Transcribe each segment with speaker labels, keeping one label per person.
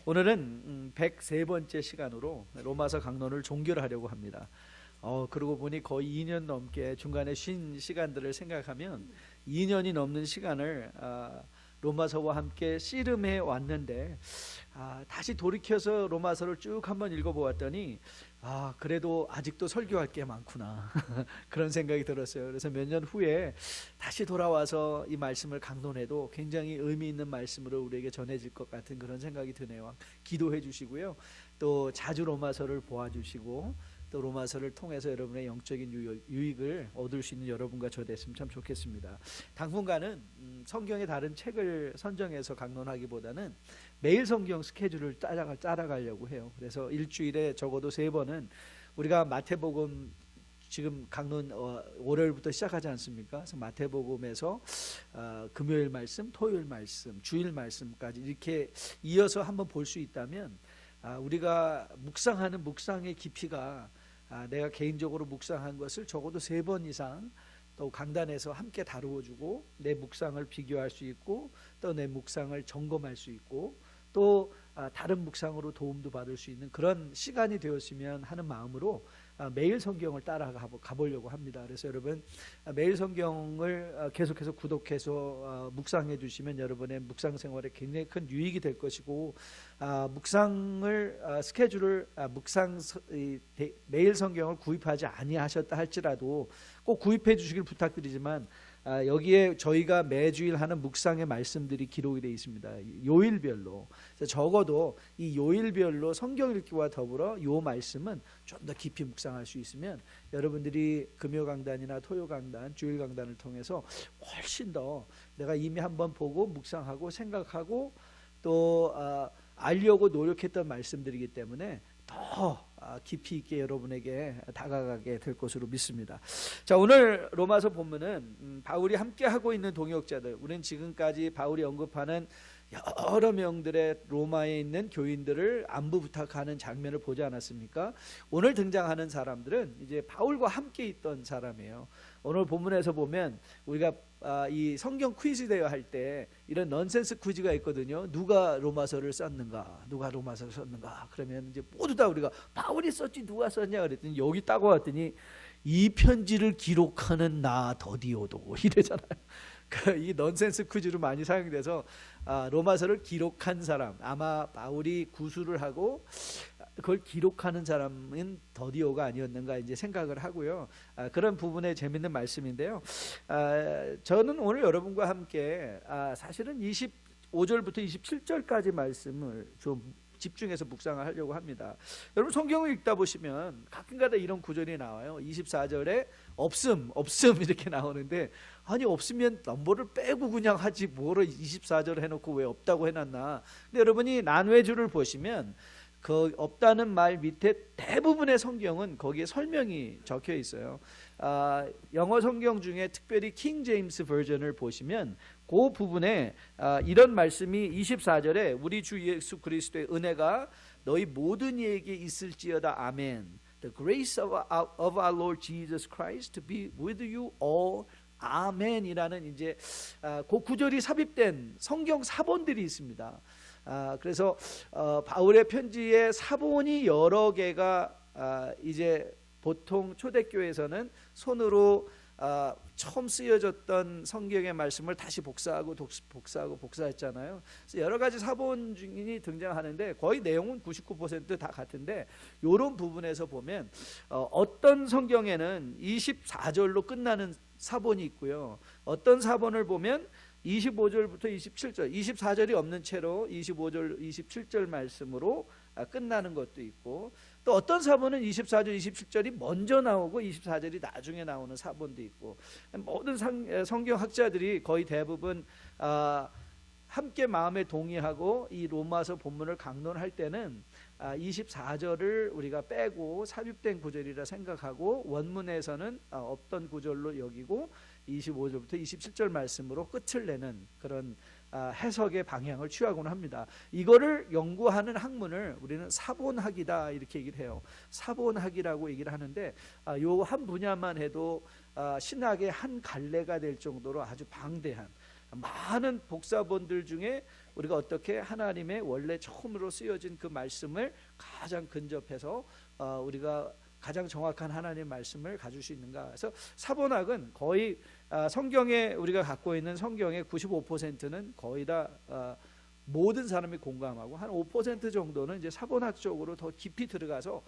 Speaker 1: 오늘은 103번째 시간으로 로마서 강론을 종결하려고 합니다. 그러고 보니 거의 2년 넘게 중간에 쉰 시간들을 생각하면 2년이 넘는 시간을 로마서와 함께 씨름해 왔는데 다시 돌이켜서 로마서를 쭉 한번 읽어보았더니 그래도 아직도 설교할 게 많구나 그런 생각이 들었어요. 그래서 몇 년 후에 다시 돌아와서 이 말씀을 강론해도 굉장히 의미 있는 말씀으로 우리에게 전해질 것 같은 그런 생각이 드네요. 기도해 주시고요, 또 자주 로마서를 보아주시고 또 로마서를 통해서 여러분의 영적인 유익을 얻을 수 있는 여러분과 저 됐으면 참 좋겠습니다. 당분간은 성경의 다른 책을 선정해서 강론하기보다는 매일 성경 스케줄을 따라가려고 해요. 그래서 일주일에 적어도 3번은 우리가 마태복음 지금 강론 월요일부터 시작하지 않습니까? 그래서 마태복음에서 금요일 말씀, 토요일 말씀, 주일 말씀까지 이렇게 이어서 한번 볼 수 있다면 우리가 묵상하는 묵상의 깊이가 내가 개인적으로 묵상한 것을 적어도 3번 이상 또 강단에서 함께 다루어주고 내 묵상을 비교할 수 있고 또 내 묵상을 점검할 수 있고 또 다른 묵상으로 도움도 받을 수 있는 그런 시간이 되었으면 하는 마음으로 매일 성경을 따라가 보려고 합니다. 그래서 여러분 매일 성경을 계속해서 구독해서 묵상해 주시면 여러분의 묵상 생활에 굉장히 큰 유익이 될 것이고, 묵상을 스케줄을 매일 성경을 구입하지 아니하셨다 할지라도 꼭 구입해 주시길 부탁드리지만 여기에 저희가 매주일 하는 묵상의 말씀들이 기록이 되어 있습니다. 요일별로. 적어도 이 요일별로 성경 읽기와 더불어 요 말씀은 좀 더 깊이 묵상할 수 있으면 여러분들이 금요 강단이나 토요 강단, 주일 강단을 통해서 훨씬 더 내가 이미 한번 보고 묵상하고 생각하고 또 알려고 노력했던 말씀들이기 때문에 더 깊이 있게 여러분에게 다가가게 될 것으로 믿습니다. 자, 오늘 로마서 본문은 바울이 함께 하고 있는 동역자들, 우리는 지금까지 바울이 언급하는 여러 명들의 로마에 있는 교인들을 안부 부탁하는 장면을 보지 않았습니까? 오늘 등장하는 사람들은 이제 바울과 함께 있던 사람이에요. 오늘 본문에서 보면 우리가 이 성경 퀴즈 대회 할 때 이런 넌센스 퀴즈가 있거든요. 누가 로마서를 썼는가? 누가 로마서를 썼는가? 그러면 이제 모두 다 우리가 바울이 썼지 누가 썼냐 그랬더니 여기 따고 왔더니 이 편지를 기록하는 나 더디오도 이래잖아요. 이 넌센스 퀴즈로 많이 사용돼서 로마서를 기록한 사람, 아마 바울이 구술을 하고 그걸 기록하는 사람은 더디오가 아니었는가 이제 생각을 하고요. 그런 부분에 재밌는 말씀인데요. 저는 오늘 여러분과 함께 사실은 25절부터 27절까지 말씀을 좀 집중해서 묵상을 하려고 합니다. 여러분 성경을 읽다 보시면 가끔가다 이런 구절이 나와요. 24절에 없음 이렇게 나오는데, 아니 없으면 넘버를 빼고 그냥 하지 뭐로 24절 해놓고 왜 없다고 해놨나. 근데 여러분이 난외주를 보시면 그 없다는 말 밑에 대부분의 성경은 거기에 설명이 적혀 있어요. 영어 성경 중에 특별히 킹 제임스 버전을 보시면 그 부분에 이런 말씀이 24절에 우리 주 예수 그리스도의 은혜가 너희 모든 이에게 있을지어다 아멘. The grace of our Lord Jesus Christ to be with you all. 아멘이라는 이제 그 구절이 삽입된 성경 사본들이 있습니다. 그래서 바울의 편지의 사본이 여러 개가 이제 보통 초대교회에서는 손으로 처음 쓰여졌던 성경의 말씀을 다시 복사했잖아요. 그래서 여러 가지 사본이 등장하는데 거의 내용은 99% 다 같은데 이런 부분에서 보면 어떤 성경에는 24절로 끝나는 사본이 있고요. 어떤 사본을 보면 25절부터 27절, 24절이 없는 채로 25절, 27절 말씀으로 끝나는 것도 있고, 또 어떤 사본은 24절, 27절이 먼저 나오고 24절이 나중에 나오는 사본도 있고, 모든 성경학자들이 거의 대부분 함께 마음에 동의하고 이 로마서 본문을 강론할 때는 24절을 우리가 빼고 삽입된 구절이라 생각하고 원문에서는 없던 구절로 여기고 25절부터 27절 말씀으로 끝을 내는 그런 해석의 방향을 취하곤 합니다. 이거를 연구하는 학문을 우리는 사본학이다 이렇게 얘기를 해요. 사본학이라고 얘기를 하는데 요 한 분야만 해도 신학의 한 갈래가 될 정도로 아주 방대한 많은 복사본들 중에 우리가 어떻게 하나님의 원래 처음으로 쓰여진 그 말씀을 가장 근접해서 우리가 가장 정확한 하나님의 말씀을 가질 수 있는가. 그래서 사본학은 거의 성경에 우리가 갖고 있는 성경의 95%는 거의 다 모든 사람이 공감하고 한 5% 정도는 이제 사본학적으로 더 깊이 들어가서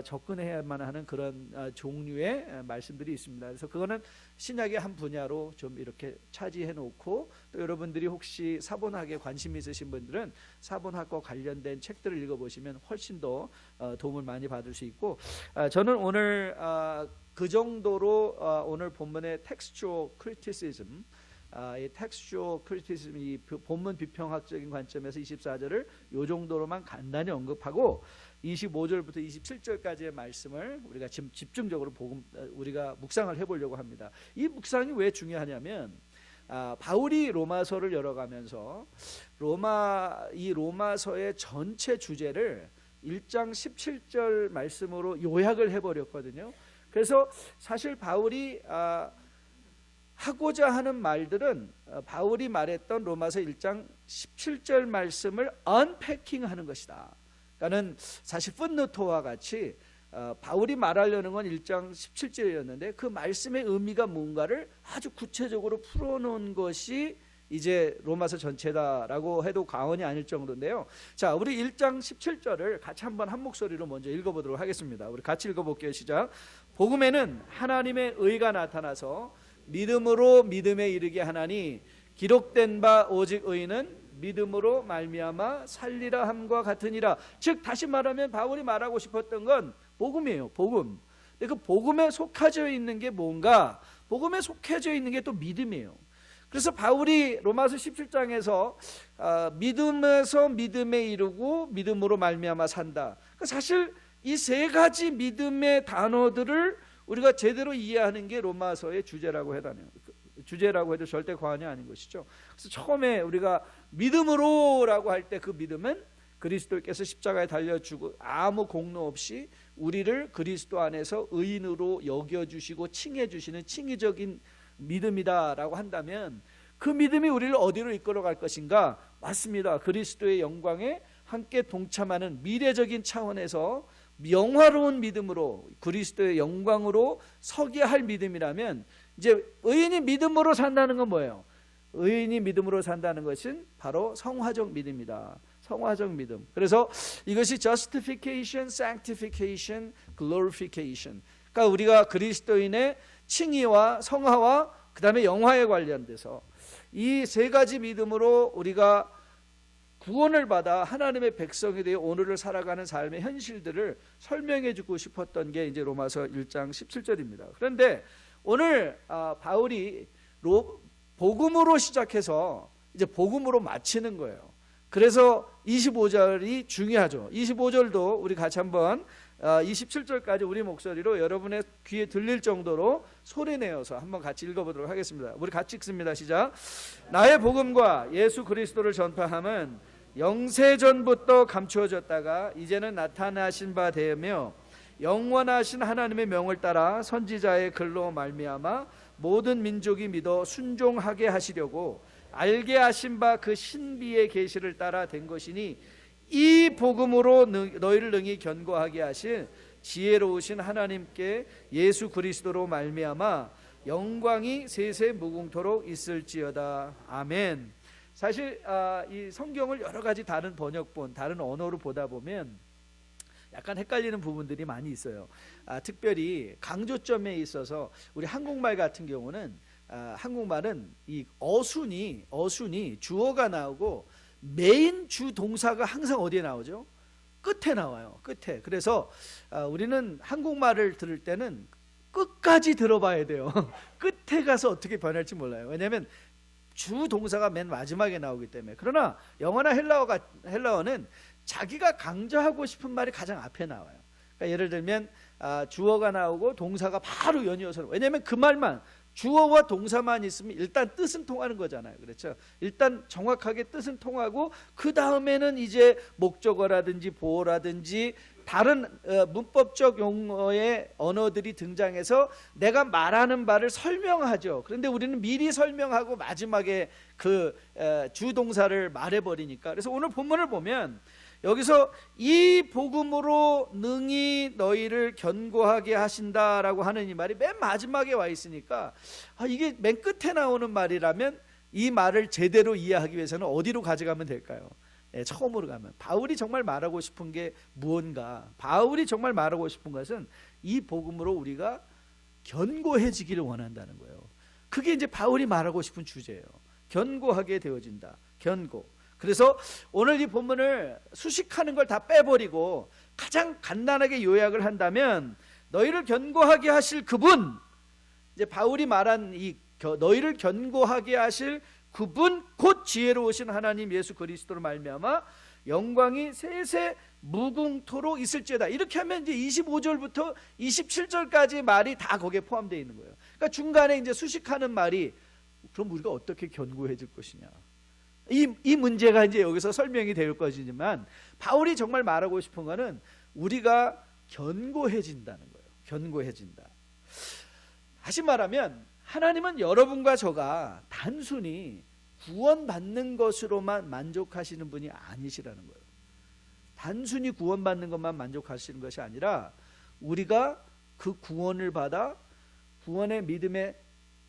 Speaker 1: 접근해야만 하는 그런 종류의 말씀들이 있습니다. 그래서 그거는 신약의 한 분야로 좀 이렇게 차지해 놓고, 또 여러분들이 혹시 사본학에 관심 있으신 분들은 사본학과 관련된 책들을 읽어보시면 훨씬 더 도움을 많이 받을 수 있고, 저는 오늘 그 정도로 오늘 본문의 textual criticism, 이 textual criticism, 이 본문 비평학적인 관점에서 24절을 요 정도로만 간단히 언급하고 25절부터 27절까지의 말씀을 우리가 지금 집중적으로 우리가 묵상을 해보려고 합니다. 이 묵상이 왜 중요하냐면 바울이 로마서를 열어가면서 이 로마서의 전체 주제를 1장 17절 말씀으로 요약을 해버렸거든요. 그래서 사실 바울이 하고자 하는 말들은 바울이 말했던 로마서 1장 17절 말씀을 언패킹하는 것이다. 그러니까는 사실 풋노트와 같이 바울이 말하려는 건 1장 17절이었는데 그 말씀의 의미가 뭔가를 아주 구체적으로 풀어놓은 것이 이제 로마서 전체다라고 해도 과언이 아닐 정도인데요. 자, 우리 1장 17절을 같이 한번 한 목소리로 먼저 읽어보도록 하겠습니다. 우리 같이 읽어볼게요. 시작. 복음에는 하나님의 의가 나타나서 믿음으로 믿음에 이르게 하나니 기록된 바 오직 의인은 믿음으로 말미암아 살리라 함과 같으니라. 즉 다시 말하면 바울이 말하고 싶었던 건 복음이에요. 복음. 근데 그 복음에 속하져 있는 게 뭔가? 복음에 속해져 있는 게 또 믿음이에요. 그래서 바울이 로마서 17장에서 믿음에서 믿음에 이르고 믿음으로 말미암아 산다. 사실 이 세 가지 믿음의 단어들을 우리가 제대로 이해하는 게 로마서의 주제라고 해도 절대 과언이 아닌 것이죠. 그래서 처음에 우리가 믿음으로라고 할 때 그 믿음은 그리스도께서 십자가에 달려주고 아무 공로 없이 우리를 그리스도 안에서 의인으로 여겨주시고 칭해주시는 칭의적인 믿음이다라고 한다면 그 믿음이 우리를 어디로 이끌어갈 것인가? 맞습니다. 그리스도의 영광에 함께 동참하는 미래적인 차원에서 영화로운 믿음으로 그리스도의 영광으로 서게 할 믿음이라면, 이제 의인이 믿음으로 산다는 건 뭐예요? 의인이 믿음으로 산다는 것은 바로 성화적 믿음이다. 성화적 믿음. 그래서 이것이 justification, sanctification, glorification. 그러니까 우리가 그리스도인의 칭의와 성화와 그 다음에 영화에 관련돼서 이 세 가지 믿음으로 우리가 구원을 받아 하나님의 백성이 되어 오늘을 살아가는 삶의 현실들을 설명해 주고 싶었던 게 이제 로마서 1장 17절입니다. 그런데 오늘 바울이 복음으로 시작해서 이제 복음으로 마치는 거예요. 그래서 25절이 중요하죠. 25절도 우리 같이 한번 27절까지 우리 목소리로 여러분의 귀에 들릴 정도로 소리내어서 한번 같이 읽어보도록 하겠습니다. 우리 같이 읽습니다. 시작. 나의 복음과 예수 그리스도를 전파함은 영세전부터 감추어졌다가 이제는 나타나신 바 되며 영원하신 하나님의 명을 따라 선지자의 글로 말미암아 모든 민족이 믿어 순종하게 하시려고 알게 하신 바 그 신비의 계시를 따라 된 것이니 이 복음으로 너희를 능히 견고하게 하실 지혜로우신 하나님께 예수 그리스도로 말미암아 영광이 세세 무궁토록 있을지어다. 아멘. 사실 이 성경을 여러 가지 다른 번역본, 다른 언어로 보다 보면 약간 헷갈리는 부분들이 많이 있어요. 특별히 강조점에 있어서 우리 한국말 같은 경우는 한국말은 이 어순이 주어가 나오고 메인 주 동사가 항상 어디에 나오죠? 끝에 나와요. 끝에. 그래서 우리는 한국말을 들을 때는 끝까지 들어봐야 돼요. 끝에 가서 어떻게 변할지 몰라요. 왜냐하면 주 동사가 맨 마지막에 나오기 때문에. 그러나 영어나 헬라어는 자기가 강조하고 싶은 말이 가장 앞에 나와요. 그러니까 예를 들면 주어가 나오고 동사가 바로 연이어서, 왜냐하면 그 말만 주어와 동사만 있으면 일단 뜻은 통하는 거잖아요. 그렇죠? 일단 정확하게 뜻은 통하고 그 다음에는 이제 목적어라든지 보어라든지 다른 문법적 용어의 언어들이 등장해서 내가 말하는 바를 설명하죠. 그런데 우리는 미리 설명하고 마지막에 그 주동사를 말해버리니까. 그래서 오늘 본문을 보면 여기서 이 복음으로 능히 너희를 견고하게 하신다라고 하는 이 말이 맨 마지막에 와 있으니까 이게 맨 끝에 나오는 말이라면 이 말을 제대로 이해하기 위해서는 어디로 가져가면 될까요? 처음으로 가면 바울이 정말 말하고 싶은 게 무언가, 바울이 정말 말하고 싶은 것은 이 복음으로 우리가 견고해지기를 원한다는 거예요. 그게 이제 바울이 말하고 싶은 주제예요. 견고하게 되어진다. 견고. 그래서 오늘 이 본문을 수식하는 걸 다 빼버리고 가장 간단하게 요약을 한다면 너희를 견고하게 하실 그분, 이제 바울이 말한 이 너희를 견고하게 하실 그분 곧 지혜로우신 하나님 예수 그리스도로 말미암아 영광이 세세 무궁토록 있을지어다. 이렇게 하면 이제 25절부터 27절까지 말이 다 거기에 포함되어 있는 거예요. 그러니까 중간에 이제 수식하는 말이 그럼 우리가 어떻게 견고해질 것이냐. 이 문제가 이제 여기서 설명이 될 것이지만 바울이 정말 말하고 싶은 거는 우리가 견고해진다는 거예요. 견고해진다. 다시 말하면 하나님은 여러분과 저가 단순히 구원받는 것으로만 만족하시는 분이 아니시라는 거예요. 단순히 구원받는 것만 만족하시는 것이 아니라 우리가 그 구원을 받아 구원의 믿음의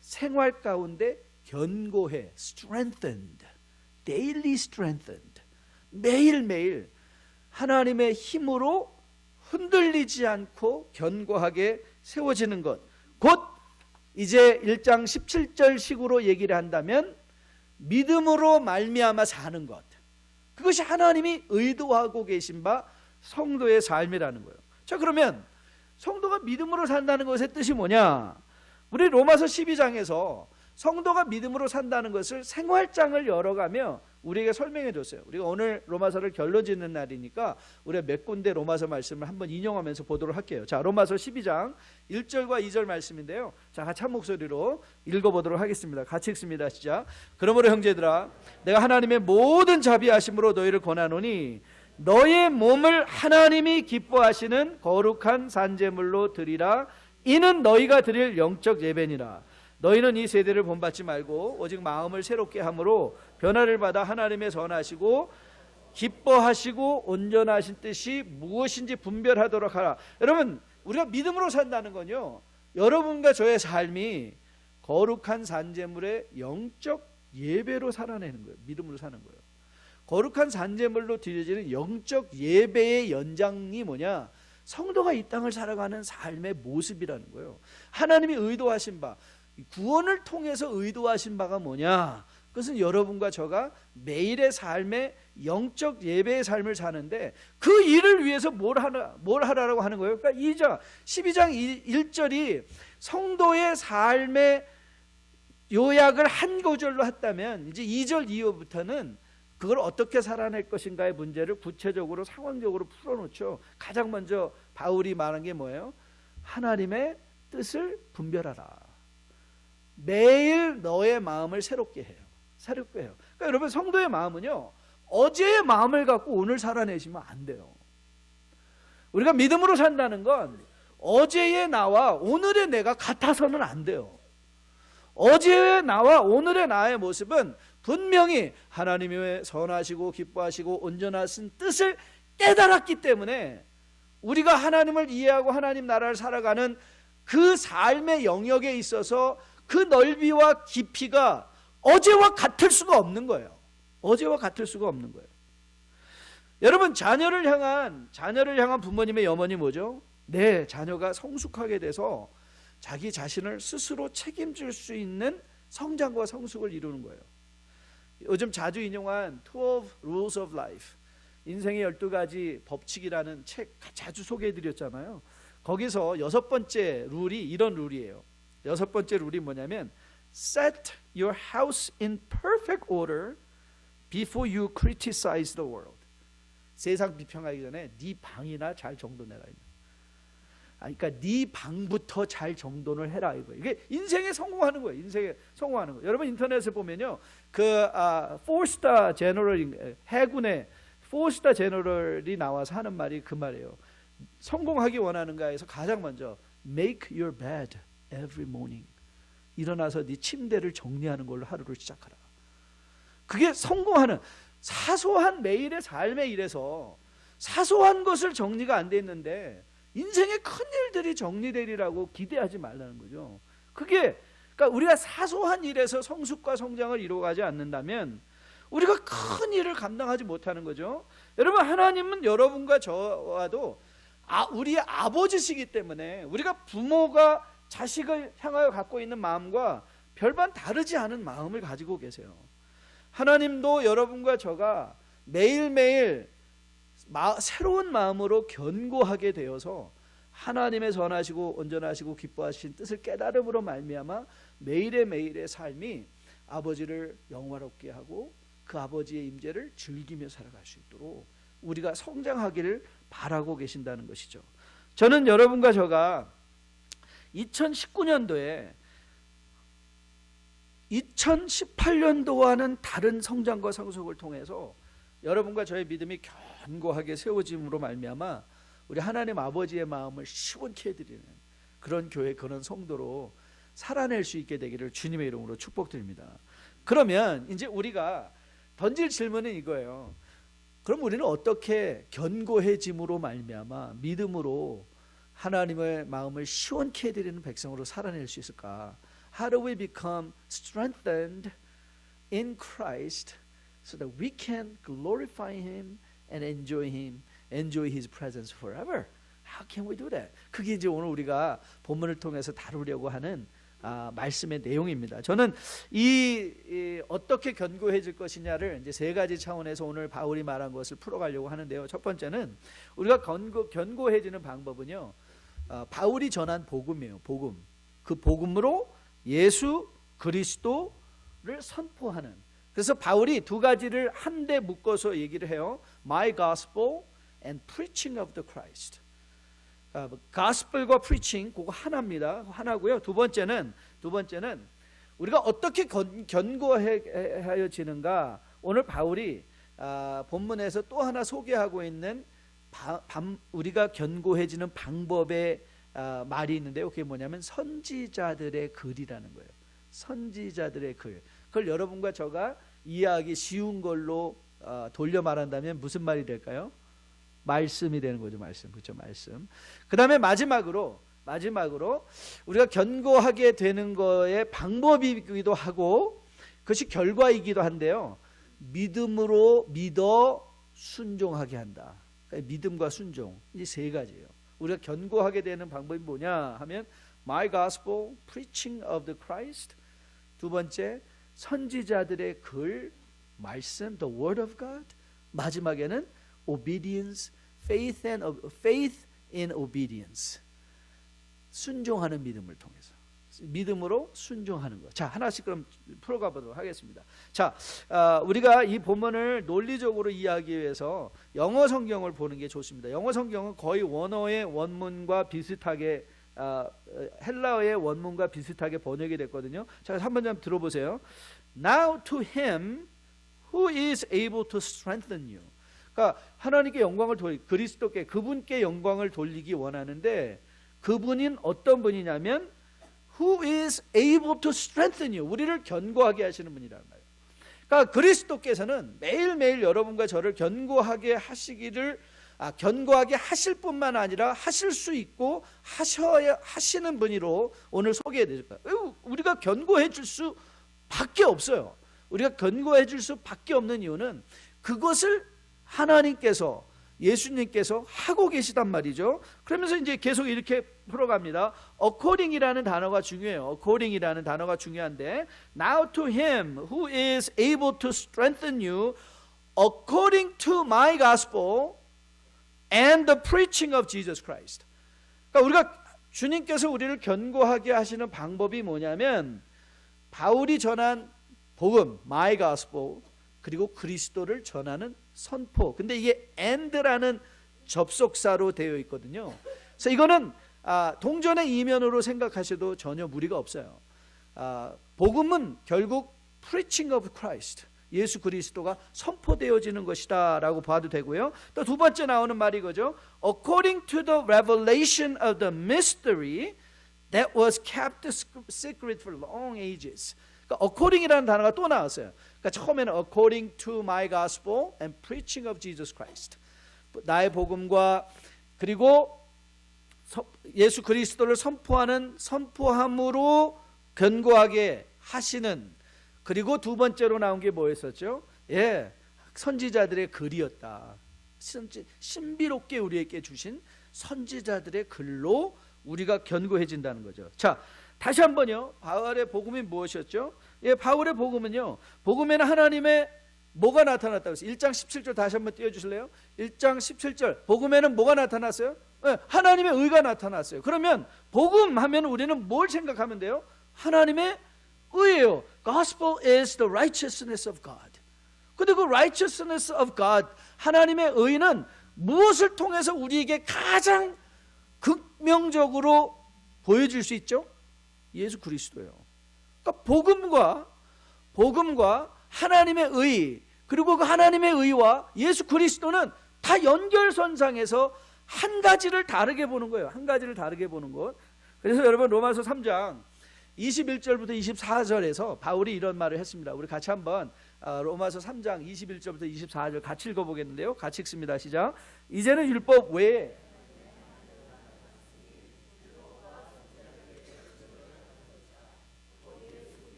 Speaker 1: 생활 가운데 견고해, strengthened, daily strengthened, 매일매일 하나님의 힘으로 흔들리지 않고 견고하게 세워지는 것, 곧 이제 1장 17절 식으로 얘기를 한다면 믿음으로 말미암아 사는 것, 그것이 하나님이 의도하고 계신 바 성도의 삶이라는 거예요. 자, 그러면 성도가 믿음으로 산다는 것의 뜻이 뭐냐? 우리 로마서 12장에서 성도가 믿음으로 산다는 것을 생활장을 열어가며 우리에게 설명해 줬어요. 우리가 오늘 로마서를 결론 짓는 날이니까 우리가 몇 군데 로마서 말씀을 한번 인용하면서 보도록 할게요. 자, 로마서 12장 1절과 2절 말씀인데요. 자, 같이 한 목소리로 읽어보도록 하겠습니다. 같이 읽습니다. 시작. 그러므로 형제들아, 내가 하나님의 모든 자비하심으로 너희를 권하노니 너의 몸을 하나님이 기뻐하시는 거룩한 산제물로 드리라. 이는 너희가 드릴 영적 예배니라. 너희는 이 세대를 본받지 말고 오직 마음을 새롭게 함으로 변화를 받아 하나님의 선하시고 기뻐하시고 온전하신 뜻이 무엇인지 분별하도록 하라. 여러분, 우리가 믿음으로 산다는 건요, 여러분과 저의 삶이 거룩한 산제물의 영적 예배로 살아내는 거예요. 믿음으로 사는 거예요. 거룩한 산제물로 드려지는 영적 예배의 연장이 뭐냐? 성도가 이 땅을 살아가는 삶의 모습이라는 거예요. 하나님이 의도하신 바, 구원을 통해서 의도하신 바가 뭐냐? 그것은 여러분과 저가 매일의 삶의 영적 예배의 삶을 사는데 그 일을 위해서 뭘 하라라고 하는 거예요? 그러니까 12장 1절이 성도의 삶의 요약을 한 구절로 했다면 이제 2절 이후부터는 그걸 어떻게 살아낼 것인가의 문제를 구체적으로 상황적으로 풀어놓죠. 가장 먼저 바울이 말한 게 뭐예요? 하나님의 뜻을 분별하라. 매일 너의 마음을 새롭게 해요. 새롭게 해요. 그러니까 여러분, 성도의 마음은요, 어제의 마음을 갖고 오늘 살아내시면 안 돼요. 우리가 믿음으로 산다는 건 어제의 나와 오늘의 내가 같아서는 안 돼요. 어제의 나와 오늘의 나의 모습은 분명히 하나님의 선하시고 기뻐하시고 온전하신 뜻을 깨달았기 때문에 우리가 하나님을 이해하고 하나님 나라를 살아가는 그 삶의 영역에 있어서 그 넓이와 깊이가 어제와 같을 수가 없는 거예요. 어제와 같을 수가 없는 거예요. 여러분, 자녀를 향한 부모님의 염원이 뭐죠? 내 자녀가 성숙하게 돼서 자기 자신을 스스로 책임질 수 있는 성장과 성숙을 이루는 거예요. 요즘 자주 인용한 12 Rules of Life, 인생의 12가지 법칙이라는 책 자주 소개해드렸잖아요. 거기서 6번째 룰이 이런 룰이에요. 6번째 룰이 뭐냐면 Set your house in perfect order before you criticize the world. 세상 비평하기 전에 네 방이나 잘 정돈해라. 그러니까 네 방부터 잘 정돈을 해라 이거예요. 이게 인생에 성공하는 거예요. 인생에 성공하는 거. 여러분 인터넷에 보면요, 그 4스타 제너럴, 해군의 4스타 제너럴이 나와서 하는 말이 그 말이에요. 성공하기 원하는가 해서 가장 먼저 make your bed every morning. 일어나서 네 침대를 정리하는 걸로 하루를 시작하라. 그게 성공하는, 사소한 매일의 삶의 일에서 사소한 것을 정리가 안 돼 있는데 인생의 큰 일들이 정리되리라고 기대하지 말라는 거죠. 그게, 그러니까 우리가 사소한 일에서 성숙과 성장을 이루어가지 않는다면 우리가 큰 일을 감당하지 못하는 거죠. 여러분, 하나님은 여러분과 저와도 우리의 아버지시기 때문에 우리가 부모가 자식을 향하여 갖고 있는 마음과 별반 다르지 않은 마음을 가지고 계세요. 하나님도 여러분과 저가 매일매일 새로운 마음으로 견고하게 되어서 하나님의 선하시고 온전하시고 기뻐하신 뜻을 깨달음으로 말미암아 매일의 삶이 아버지를 영화롭게 하고 그 아버지의 임재를 즐기며 살아갈 수 있도록 우리가 성장하기를 바라고 계신다는 것이죠. 저는 여러분과 저가 2019년도에 2018년도와는 다른 성장과 상속을 통해서 여러분과 저의 믿음이 견고하게 세워짐으로 말미암아 우리 하나님 아버지의 마음을 시원케 해드리는 그런 교회, 그런 성도로 살아낼 수 있게 되기를 주님의 이름으로 축복드립니다. 그러면 이제 우리가 던질 질문은 이거예요. 그럼 우리는 어떻게 견고해짐으로 말미암아 믿음으로 하나님의 마음을 시원케 해드리는 백성으로 살아낼 수 있을까? How do we become strengthened in Christ so that we can glorify Him and enjoy His presence forever? How can we do that? 그게 이제 오늘 우리가 본문을 통해서 다루려고 하는 말씀의 내용입니다. 저는 이 어떻게 견고해질 것이냐를 이제 세 가지 차원에서 오늘 바울이 말한 것을 풀어가려고 하는데요. 첫 번째는 우리가 견고해지는 방법은요, 바울이 전한 복음이에요. 복음. 그 복음으로 예수 그리스도를 선포하는. 그래서 바울이 두 가지를 한데 묶어서 얘기를 해요. My gospel and preaching of the Christ. gospel과 preaching 그거 하나입니다. 하나고요. 두 번째는 우리가 어떻게 견고해지는가. 오늘 바울이 본문에서 또 하나 소개하고 있는 우리가 견고해지는 방법의 말이 있는데요. 그게 뭐냐면 선지자들의 글이라는 거예요. 선지자들의 글. 그걸 여러분과 저가 이해하기 쉬운 걸로 돌려 말한다면 무슨 말이 될까요? 말씀이 되는 거죠. 말씀. 그렇죠. 말씀. 그 다음에 마지막으로 우리가 견고하게 되는 거의 방법이기도 하고 그것이 결과이기도 한데요. 믿음으로 믿어 순종하게 한다. 그러니까 믿음과 순종. 이 세 가지예요. 우리가 견고하게 되는 방법이 뭐냐 하면 My gospel, preaching of the Christ. 두 번째, 선지자들의 글, 말씀, the word of God. 마지막에는 obedience, faith in obedience. 순종하는 믿음을 통해서. 믿음으로 순종하는 것. 자, 하나씩 그럼 풀어가 보도록 하겠습니다. 자, 우리가 이 본문을 논리적으로 이해하기 위해서 영어 성경을 보는 게 좋습니다. 영어 성경은 거의 원어의 원문과 비슷하게 헬라어의 원문과 비슷하게 번역이 됐거든요. 자, 한번 좀 들어보세요. Now to him who is able to strengthen you. 그러니까 하나님께 영광을 그리스도께 그분께 영광을 돌리기 원하는데 그분인 어떤 분이냐면 Who is able to strengthen you. 우리를 견고하게 하시는 분이라는 거예요. 그러니까 그리스도께서는 매일매일 여러분과 저를 견고하게 하시기를 견고하게 하실 뿐만 아니라 하실 수 있고 하시는 분으로 오늘 소개해 드릴 거예요. 우리가 견고해질 수밖에 없어요. 우리가 견고해질 수밖에 없는 이유는 그것을 하나님께서 예수님께서 하고 계시단 말이죠. 그러면서 이제 계속 이렇게 풀어갑니다. according이라는 단어가 중요해요. according이라는 단어가 중요한데 Now to him who is able to strengthen you according to my gospel and the preaching of Jesus Christ. 그러니까 우리가 주님께서 우리를 견고하게 하시는 방법이 뭐냐면 바울이 전한 복음, my gospel 그리고 그리스도를 전하는 선포. 근데 이게 and라는 접속사로 되어 있거든요. 그래서 이거는 동전의 이면으로 생각하셔도 전혀 무리가 없어요. 복음은 결국 preaching of Christ, 예수 그리스도가 선포되어지는 것이다 라고 봐도 되고요. 또 두 번째 나오는 말이 이거죠. According to the revelation of the mystery that was kept secret for long ages. 그러니까 according이라는 단어가 또 나왔어요. 그러니까 처음에는 according to my gospel and preaching of Jesus Christ, 나의 복음과 그리고 예수 그리스도를 선포함으로 견고하게 하시는, 그리고 두 번째로 나온 게 뭐였었죠? 선지자들의 글이었다. 신비롭게 우리에게 주신 선지자들의 글로 우리가 견고해진다는 거죠. 자, 다시 한번요. 바울의 복음이 무엇이었죠? 바울의 복음은요, 복음에는 하나님의 뭐가 나타났다고 했어요? 1장 17절 다시 한번 띄워주실래요? 1장 17절 복음에는 뭐가 나타났어요? 하나님의 의가 나타났어요. 그러면 복음 하면 우리는 뭘 생각하면 돼요? 하나님의 의예요. Gospel is the righteousness of God. 근데 그 righteousness of God, 하나님의 의는 무엇을 통해서 우리에게 가장 극명적으로 보여줄 수 있죠? 예수 그리스도예요. 그러니까 복음과 하나님의 의, 그리고 그 하나님의 의와 예수 그리스도는 다 연결선상에서 한 가지를 다르게 보는 거예요. 한 가지를 다르게 보는 것. 그래서 여러분 로마서 3장 21절부터 24절에서 바울이 이런 말을 했습니다. 우리 같이 한번 로마서 3장 21절부터 24절 같이 읽어보겠는데요. 같이 읽습니다. 시작. 이제는 율법 외에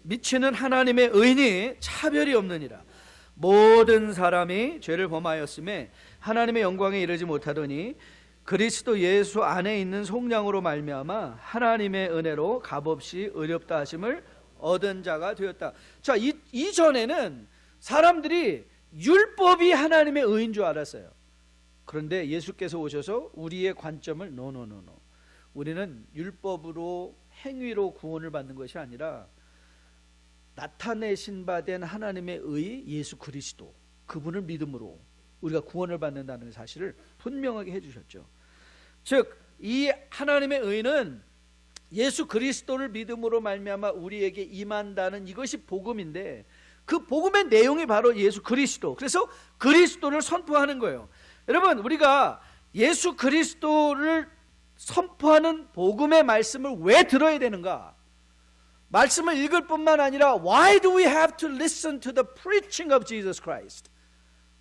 Speaker 1: 미치는 하나님의 의인이 차별이 없느니라. 모든 사람이 죄를 범하였음에 하나님의 영광에 이르지 못하더니 그리스도 예수 안에 있는 속량으로 말미암아 하나님의 은혜로 값없이 의롭다 하심을 얻은 자가 되었다. 자, 이전에는 사람들이 율법이 하나님의 의인 줄 알았어요. 그런데 예수께서 오셔서 우리의 관점을 노노노노, 우리는 율법으로 행위로 구원을 받는 것이 아니라 나타내신 바 된 하나님의 의 예수 그리스도, 그분을 믿음으로 우리가 구원을 받는다는 사실을 분명하게 해주셨죠. 즉 이 하나님의 의는 예수 그리스도를 믿음으로 말미암아 우리에게 임한다는 이것이 복음인데, 그 복음의 내용이 바로 예수 그리스도, 그래서 그리스도를 선포하는 거예요. 여러분, 우리가 예수 그리스도를 선포하는 복음의 말씀을 왜 들어야 되는가? 말씀을 읽을 뿐만 아니라 Why do we have to listen to the preaching of Jesus Christ?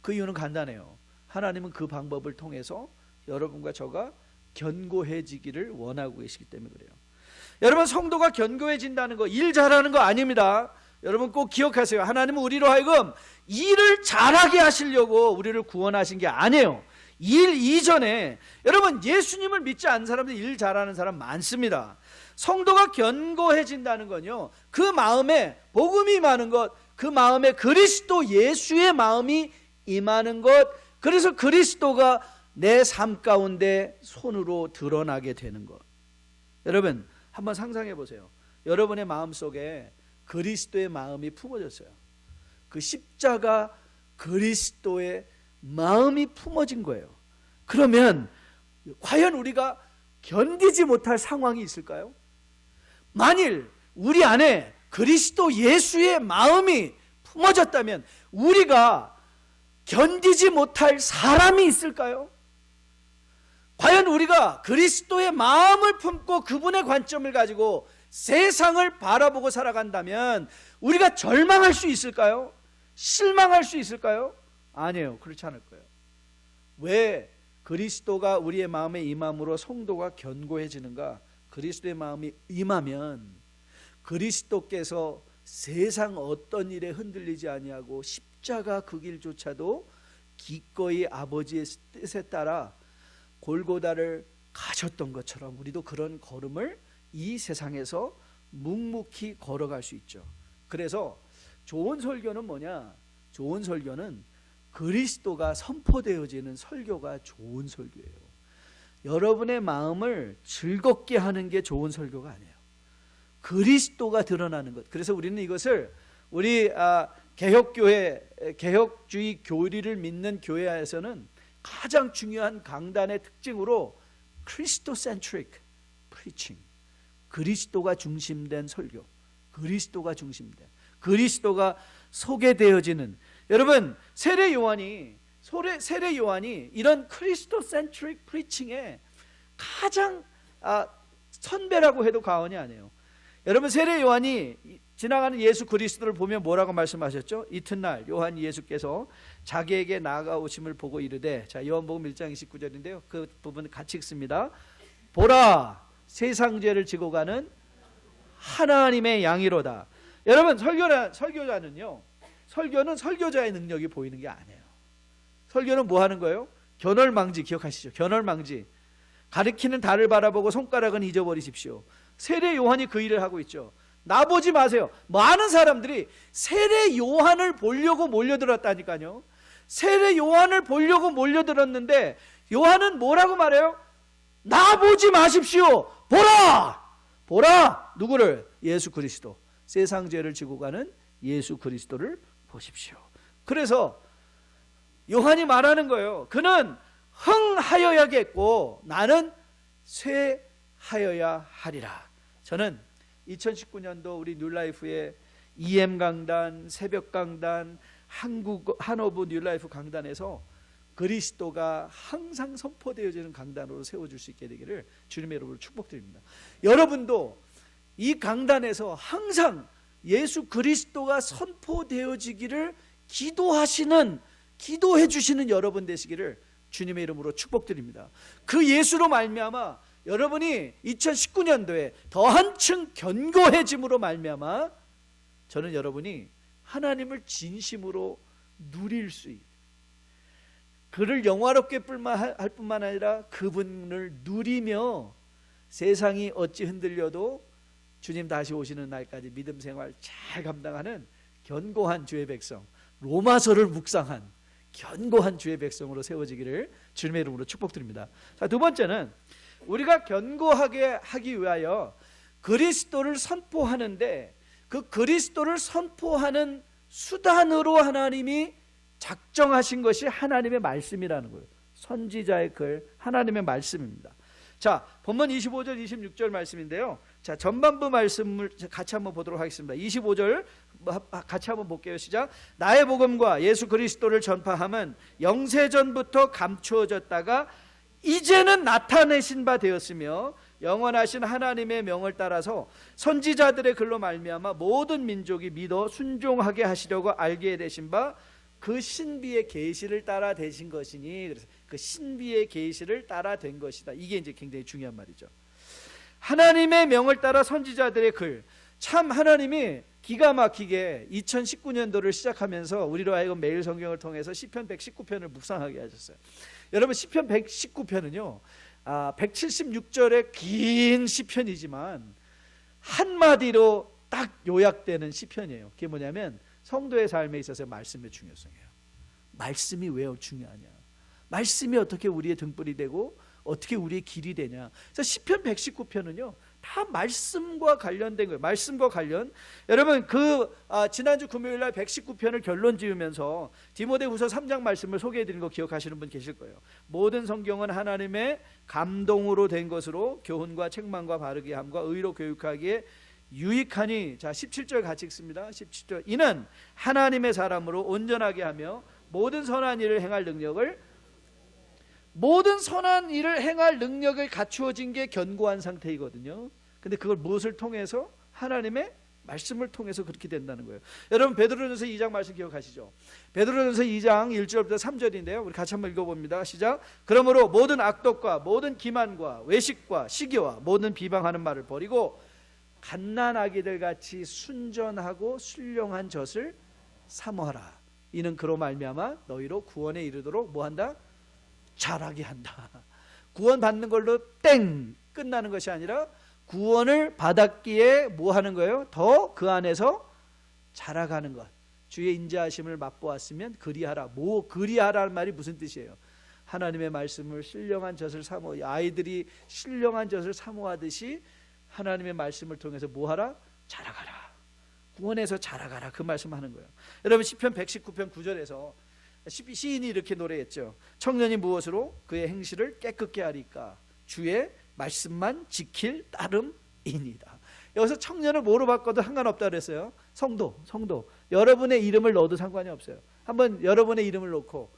Speaker 1: 그 이유는 간단해요. 하나님은 그 방법을 통해서 여러분과 저가 견고해지기를 원하고 계시기 때문에 그래요. 여러분, 성도가 견고해진다는 거 일 잘하는 거 아닙니다. 여러분 꼭 기억하세요. 하나님은 우리로 하여금 일을 잘하게 하시려고 우리를 구원하신 게 아니에요. 일 이전에, 여러분 예수님을 믿지 않는 사람들 일 잘하는 사람 많습니다. 성도가 견고해진다는 건요, 그 마음에 복음이 임하는 것, 그 마음에 그리스도 예수의 마음이 임하는 것, 그래서 그리스도가 내 삶 가운데 손으로 드러나게 되는 것. 여러분 한번 상상해 보세요. 여러분의 마음속에 그리스도의 마음이 품어졌어요. 그 십자가 그리스도의 마음이 품어진 거예요. 그러면 과연 우리가 견디지 못할 상황이 있을까요? 만일 우리 안에 그리스도 예수의 마음이 품어졌다면 우리가 견디지 못할 사람이 있을까요? 과연 우리가 그리스도의 마음을 품고 그분의 관점을 가지고 세상을 바라보고 살아간다면 우리가 절망할 수 있을까요? 실망할 수 있을까요? 아니에요. 그렇지 않을 거예요. 왜 그리스도가 우리의 마음에 임함으로 성도가 견고해지는가? 그리스도의 마음이 임하면 그리스도께서 세상 어떤 일에 흔들리지 아니하고 십자가 그 길조차도 기꺼이 아버지의 뜻에 따라 골고다를 가셨던 것처럼 우리도 그런 걸음을 이 세상에서 묵묵히 걸어갈 수 있죠. 그래서 좋은 설교는 뭐냐? 좋은 설교는 그리스도가 선포되어지는 설교가 좋은 설교예요. 여러분의 마음을 즐겁게 하는 게 좋은 설교가 아니에요. 그리스도가 드러나는 것. 그래서 우리는 이것을 우리 개혁교회, 개혁주의 교리를 믿는 교회에서는 가장 중요한 강단의 특징으로 크리스토센트릭 프리칭, 그리스도가 중심된 설교, 그리스도가 중심된, 그리스도가 소개되어지는, 여러분 세례 요한이 이런 크리스토센트릭 프리칭에 가장 선배라고 해도 과언이 아니에요. 여러분 세례 요한이 지나가는 예수 그리스도를 보면 뭐라고 말씀하셨죠? 이튿날 요한 예수께서 자기에게 나아가오심을 보고 이르되, 자 요한복음 1장 29절인데요 그 부분 같이 읽습니다. 보라, 세상 죄를 지고 가는 하나님의 양이로다. 여러분 설교자는요, 설교는 설교자의 능력이 보이는 게 아니에요. 설교는 뭐 하는 거예요? 견얼망지, 기억하시죠? 견얼망지. 가리키는 달을 바라보고 손가락은 잊어버리십시오. 세례 요한이 그 일을 하고 있죠. 나보지 마세요. 많은 사람들이 세례 요한을 보려고 몰려들었다니까요. 세례 요한을 보려고 몰려들었는데 요한은 뭐라고 말해요? 나보지 마십시오. 보라! 누구를? 예수 그리스도. 세상 죄를 지고 가는 예수 그리스도를 보십시오. 그래서 요한이 말하는 거예요. 그는 흥하여야겠고 나는 쇠하여야 하리라. 저는 2019년도 우리 뉴라이프의 EM 강단, 새벽 강단, 한오브 뉴라이프 강단에서 그리스도가 항상 선포되어지는 강단으로 세워줄 수 있게 되기를 주님의 이름으로 축복드립니다. 여러분도 이 강단에서 항상 예수 그리스도가 선포되어지기를 기도해 주시는 여러분 되시기를 주님의 이름으로 축복드립니다. 그 예수로 말미암아 여러분이 2019년도에 더 한층 견고해짐으로 말미암아 저는 여러분이 하나님을 진심으로 누릴 수 있는, 그를 영화롭게 할 뿐만 아니라 그분을 누리며 세상이 어찌 흔들려도 주님 다시 오시는 날까지 믿음 생활 잘 감당하는 견고한 주의 백성, 로마서를 묵상한 견고한 주의 백성으로 세워지기를 주님의 이름으로 축복드립니다. 자, 두 번째는 우리가 견고하게 하기 위하여 그리스도를 선포하는데 그 그리스도를 선포하는 수단으로 하나님이 작정하신 것이 하나님의 말씀이라는 거예요. 선지자의 글, 하나님의 말씀입니다. 자, 본문 25절 26절 말씀인데요. 자, 전반부 말씀을 같이 한번 보도록 하겠습니다. 25절 같이 한번 볼게요. 시작. 나의 복음과 예수 그리스도를 전파함은 영세전부터 감추어졌다가 이제는 나타내신 바 되었으며 영원하신 하나님의 명을 따라서 선지자들의 글로 말미암아 모든 민족이 믿어 순종하게 하시려고 알게 되신 바 그 신비의 계시를 따라 되신 것이니, 그래서 그 신비의 계시를 따라 된 것이다. 이게 이제 굉장히 중요한 말이죠. 하나님의 명을 따라 선지자들의 글, 참 하나님이 기가 막히게 2019년도를 시작하면서 우리로 하여금 매일 성경을 통해서 시편 119편을 묵상하게 하셨어요. 여러분 시편 119편은요 176절의 긴 시편이지만 한마디로 딱 요약되는 시편이에요. 그게 뭐냐면 성도의 삶에 있어서 말씀의 중요성이에요. 말씀이 왜 중요하냐, 말씀이 어떻게 우리의 등불이 되고 어떻게 우리의 길이 되냐. 그래서 시편 119편은요 다 말씀과 관련된 거예요. 말씀과 관련. 여러분 지난주 금요일날 119편을 결론 지으면서 디모데후서 3장 말씀을 소개해드린 거 기억하시는 분 계실 거예요. 모든 성경은 하나님의 감동으로 된 것으로 교훈과 책망과 바르게 함과 의로 교육하기에 유익하니. 자, 17절 같이 읽습니다. 17절. 이는 하나님의 사람으로 온전하게 하며 모든 선한 일을 행할 능력을 갖추어진 게 견고한 상태이거든요. 근데 그걸 무엇을 통해서? 하나님의 말씀을 통해서 그렇게 된다는 거예요. 여러분 베드로전서 2장 말씀 기억하시죠? 베드로전서 2장 1절부터 3절인데요 우리 같이 한번 읽어봅니다. 시작. 그러므로 모든 악독과 모든 기만과 외식과 시기와 모든 비방하는 말을 버리고 갓난아기들 같이 순전하고 순령한 젖을 사모하라. 이는 그로 말미암아 너희로 구원에 이르도록 뭐한다? 자라게 한다. 구원 받는 걸로 땡 끝나는 것이 아니라 구원을 받았기에 뭐 하는 거예요? 더 그 안에서 자라가는 것. 주의 인자하심을 맛보았으면 그리하라. 그리하라는 말이 무슨 뜻이에요? 하나님의 말씀을 신령한 젖을 아이들이 신령한 젖을 사모하듯이 하나님의 말씀을 통해서 뭐하라? 자라가라. 구원에서 자라가라. 그 말씀하는 거예요. 여러분 시편 119편 9절에서 시인이 이렇게 노래했죠. 청년이 무엇으로 그의 행실을 깨끗게 하리까? 주의 말씀만 지킬 따름이니라. 여기서 청년을 뭐로 바꿔도 상관없다 그랬어요. 성도. 여러분의 이름을 넣어도 상관이 없어요. 한번 여러분의 이름을 놓고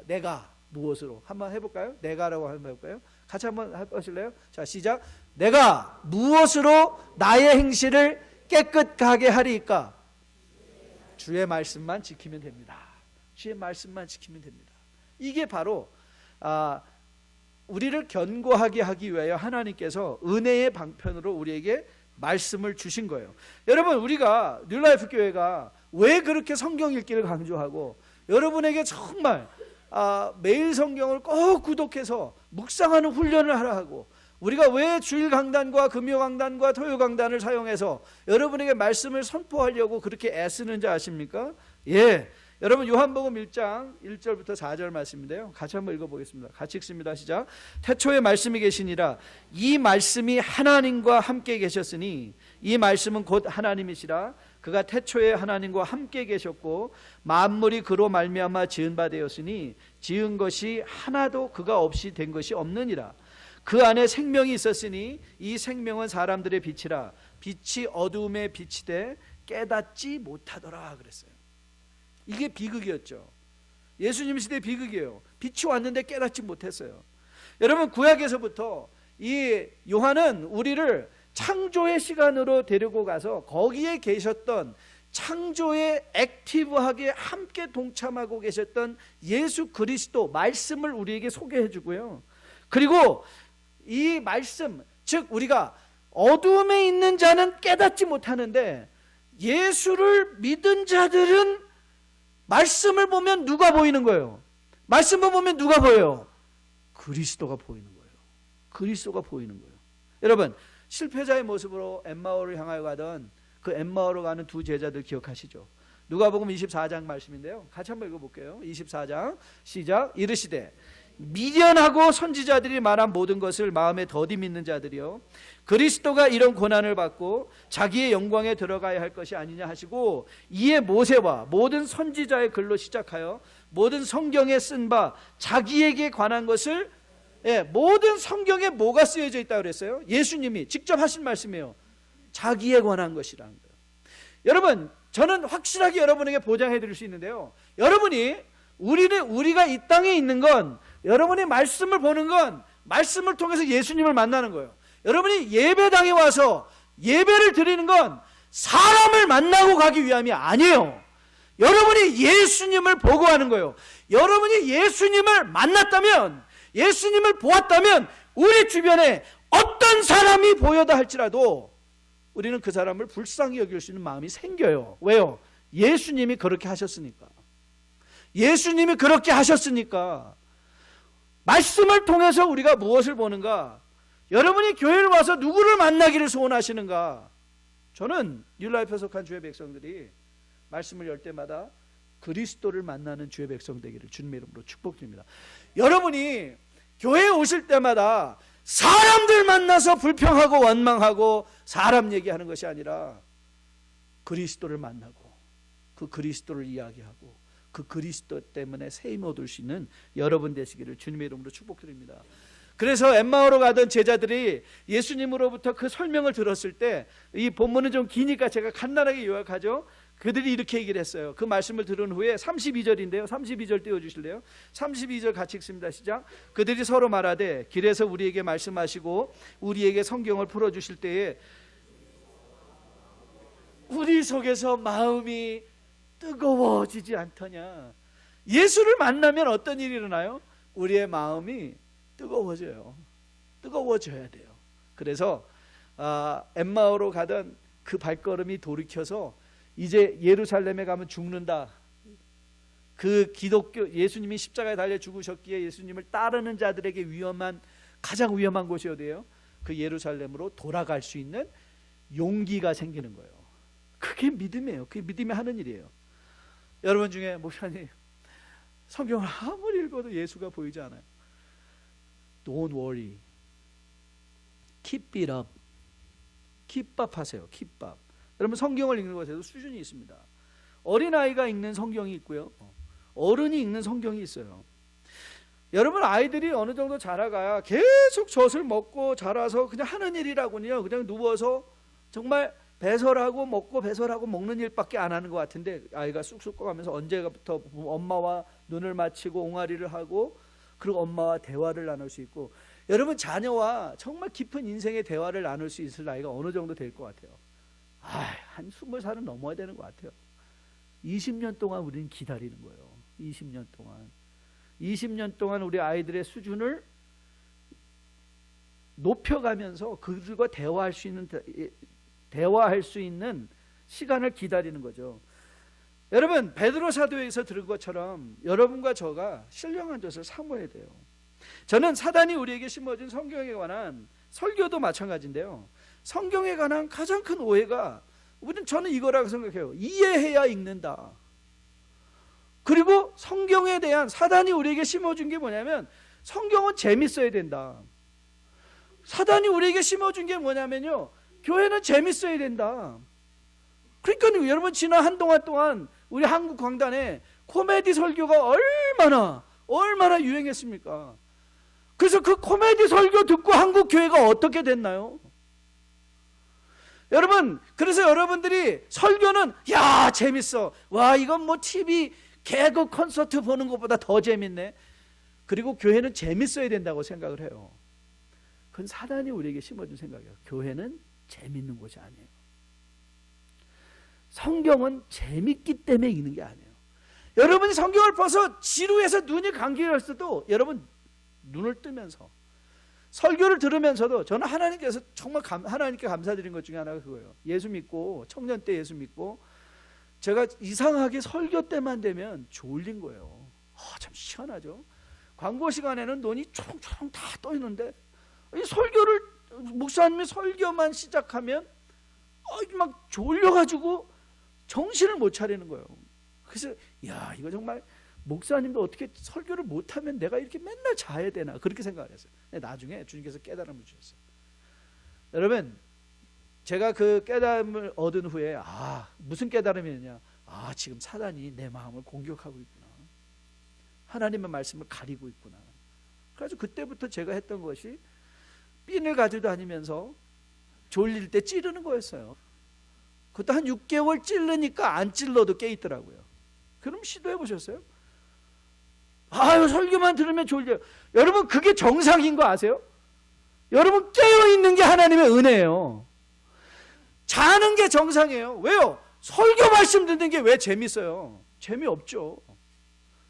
Speaker 1: 내가 무엇으로 한번 해볼까요? 내가라고 한번 해볼까요? 같이 한번 해보실래요? 자, 시작. 내가 무엇으로 나의 행실을 깨끗하게 하리까? 주의 말씀만 지키면 됩니다. 주의 말씀만 지키면 됩니다. 이게 바로 우리를 견고하게 하기 위하여 하나님께서 은혜의 방편으로 우리에게 말씀을 주신 거예요. 여러분, 우리가 뉴라이프 교회가 왜 그렇게 성경 읽기를 강조하고 여러분에게 정말 매일 성경을 꼭 구독해서 묵상하는 훈련을 하라 하고, 우리가 왜 주일 강단과 금요 강단과 토요 강단을 사용해서 여러분에게 말씀을 선포하려고 그렇게 애쓰는지 아십니까? 예, 여러분 요한복음 1장 1절부터 4절 말씀인데요, 같이 한번 읽어보겠습니다. 같이 읽습니다. 시작. 태초에 말씀이 계시니라. 이 말씀이 하나님과 함께 계셨으니 이 말씀은 곧 하나님이시라. 그가 태초에 하나님과 함께 계셨고 만물이 그로 말미암아 지은 바 되었으니 지은 것이 하나도 그가 없이 된 것이 없느니라. 그 안에 생명이 있었으니 이 생명은 사람들의 빛이라. 빛이 어두움에 비치되 깨닫지 못하더라 그랬어요. 이게 비극이었죠. 예수님 시대 비극이에요. 빛이 왔는데 깨닫지 못했어요. 여러분, 구약에서부터 이 요한은 우리를 창조의 시간으로 데리고 가서 거기에 계셨던, 창조에 액티브하게 함께 동참하고 계셨던 예수 그리스도 말씀을 우리에게 소개해 주고요. 그리고 이 말씀, 즉 우리가 어두움에 있는 자는 깨닫지 못하는데 예수를 믿은 자들은 말씀을 보면 누가 보이는 거예요? 말씀을 보면 누가 보여요? 그리스도가 보이는 거예요. 그리스도가 보이는 거예요. 여러분, 실패자의 모습으로 엠마오를 향하여 가던 그 엠마오로 가는 두 제자들 기억하시죠? 누가복음 24장 말씀인데요, 같이 한번 읽어볼게요. 24장 시작. 이르시되 미련하고 선지자들이 말한 모든 것을 마음에 더디 믿는 자들이요, 그리스도가 이런 고난을 받고 자기의 영광에 들어가야 할 것이 아니냐 하시고, 이에 모세와 모든 선지자의 글로 시작하여 모든 성경에 쓴 바 자기에게 관한 것을, 모든 성경에 뭐가 쓰여져 있다고 그랬어요? 예수님이 직접 하신 말씀이에요. 자기에 관한 것이라는 거예요. 여러분, 저는 확실하게 여러분에게 보장해 드릴 수 있는데요, 여러분이 우리가 이 땅에 있는 건, 여러분이 말씀을 보는 건 말씀을 통해서 예수님을 만나는 거예요. 여러분이 예배당에 와서 예배를 드리는 건 사람을 만나고 가기 위함이 아니에요. 여러분이 예수님을 보고 하는 거예요. 여러분이 예수님을 만났다면, 예수님을 보았다면 우리 주변에 어떤 사람이 보여다 할지라도 우리는 그 사람을 불쌍히 여길 수 있는 마음이 생겨요. 왜요? 예수님이 그렇게 하셨으니까. 예수님이 그렇게 하셨으니까. 말씀을 통해서 우리가 무엇을 보는가? 여러분이 교회를 와서 누구를 만나기를 소원하시는가? 저는 뉴라이프에 속한 주의 백성들이 말씀을 열 때마다 그리스도를 만나는 주의 백성 되기를 주님의 이름으로 축복드립니다. 여러분이 교회에 오실 때마다 사람들 만나서 불평하고 원망하고 사람 얘기하는 것이 아니라 그리스도를 만나고 그 그리스도를 이야기하고 그 그리스도 때문에 세임 얻을 수 있는 여러분 되시기를 주님의 이름으로 축복드립니다. 그래서 엠마오로 가던 제자들이 예수님으로부터 그 설명을 들었을 때, 이 본문은 좀 기니까 제가 간단하게 요약하죠. 그들이 이렇게 얘기를 했어요. 그 말씀을 들은 후에 32절인데요 32절 띄워주실래요? 32절 같이 읽습니다. 시작. 그들이 서로 말하되 길에서 우리에게 말씀하시고 우리에게 성경을 풀어주실 때에 우리 속에서 마음이 뜨거워지지 않더냐. 예수를 만나면 어떤 일이 일어나요? 우리의 마음이 뜨거워져요. 뜨거워져야 돼요. 그래서 엠마오로 가던 그 발걸음이 돌이켜서 이제 예루살렘에 가면 죽는다. 그 기독교, 예수님이 십자가에 달려 죽으셨기에 예수님을 따르는 자들에게 가장 위험한 곳이 어디예요? 그 예루살렘으로 돌아갈 수 있는 용기가 생기는 거예요. 그게 믿음이에요. 그게 믿음이 하는 일이에요. 여러분 중에 목사님, 성경을 아무리 읽어도 예수가 보이지 않아요. Don't worry. Keep it up. kit밥 하세요. kit밥. 여러분, 성경을 읽는 것에도 수준이 있습니다. 어린아이가 읽는 성경이 있고요, 어른이 읽는 성경이 있어요. 여러분, 아이들이 어느 정도 자라가야 계속 젖을 먹고 자라서 그냥 하는 일이라고는요, 그냥 누워서 정말 배설하고 먹고 배설하고 먹는 일밖에 안 하는 것 같은데, 아이가 쑥쑥 커가면서 언제부터 엄마와 눈을 맞추고 옹알이를 하고, 그리고 엄마와 대화를 나눌 수 있고, 여러분, 자녀와 정말 깊은 인생의 대화를 나눌 수 있을 나이가 어느 정도 될 것 같아요? 한 20살은 넘어야 되는 것 같아요. 20년 동안 우리는 기다리는 거예요. 20년 동안 우리 아이들의 수준을 높여가면서 그들과 대화할 수 있는 시간을 기다리는 거죠. 여러분, 베드로 사도에서 들은 것처럼 여러분과 저가 신령한 젖을 사모해야 돼요. 저는 사단이 우리에게 심어준 성경에 관한 설교도 마찬가지인데요, 성경에 관한 가장 큰 오해가, 저는 이거라고 생각해요. 이해해야 읽는다. 그리고 성경에 대한, 사단이 우리에게 심어준 게 뭐냐면, 성경은 재밌어야 된다. 사단이 우리에게 심어준 게 뭐냐면요, 교회는 재밌어야 된다. 그러니까 여러분, 지난 한동안 동안 우리 한국 광단에 코미디 설교가 얼마나 유행했습니까? 그래서 그 코미디 설교 듣고 한국 교회가 어떻게 됐나요? 여러분, 그래서 여러분들이 설교는 재밌어, 와 이건 뭐 TV 개그 콘서트 보는 것보다 더 재밌네. 그리고 교회는 재밌어야 된다고 생각을 해요. 그건 사단이 우리에게 심어준 생각이에요. 교회는 재밌는 곳이 아니에요. 성경은 재밌기 때문에 읽는 게 아니에요. 여러분이 성경을 봐서 지루해서 눈이 감기었어도 여러분 눈을 뜨면서 설교를 들으면서도, 저는 하나님께서 정말 하나님께 감사드린 것 중에 하나가 그거예요. 예수 믿고, 청년 때 예수 믿고, 제가 이상하게 설교 때만 되면 졸린 거예요. 참 희한하죠. 광고 시간에는 눈이 초롱초롱 다 떠 있는데, 이 설교를, 목사님이 설교만 시작하면 막 졸려가지고 정신을 못 차리는 거예요. 그래서 이거 정말 목사님도 어떻게 설교를 못하면 내가 이렇게 맨날 자야 되나, 그렇게 생각을 했어요. 근데 나중에 주님께서 깨달음을 주셨어요. 여러분, 제가 그 깨달음을 얻은 후에 무슨 깨달음이냐, 지금 사단이 내 마음을 공격하고 있구나, 하나님의 말씀을 가리고 있구나. 그래서 그때부터 제가 했던 것이 핀을 가지고 다니면서 졸릴 때 찌르는 거였어요. 그것도 한 6개월 찌르니까 안 찔러도 깨 있더라고요. 그럼 시도해 보셨어요? 설교만 들으면 졸려요. 여러분, 그게 정상인 거 아세요? 여러분, 깨어있는 게 하나님의 은혜예요. 자는 게 정상이에요. 왜요? 설교 말씀 듣는 게 왜 재밌어요? 재미없죠.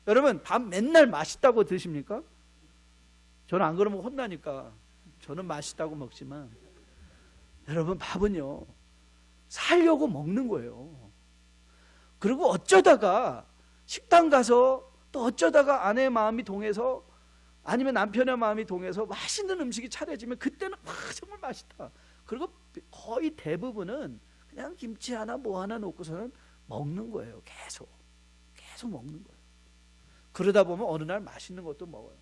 Speaker 1: 여러분, 밥 맨날 맛있다고 드십니까? 저는 안 그러면 혼나니까 저는 맛있다고 먹지만, 여러분, 밥은요 살려고 먹는 거예요. 그리고 어쩌다가 식당 가서, 또 어쩌다가 아내의 마음이 동해서, 아니면 남편의 마음이 동해서 맛있는 음식이 차려지면 그때는 정말 맛있다. 그리고 거의 대부분은 그냥 김치 하나 뭐 하나 놓고서는 먹는 거예요. 계속 먹는 거예요. 그러다 보면 어느 날 맛있는 것도 먹어요.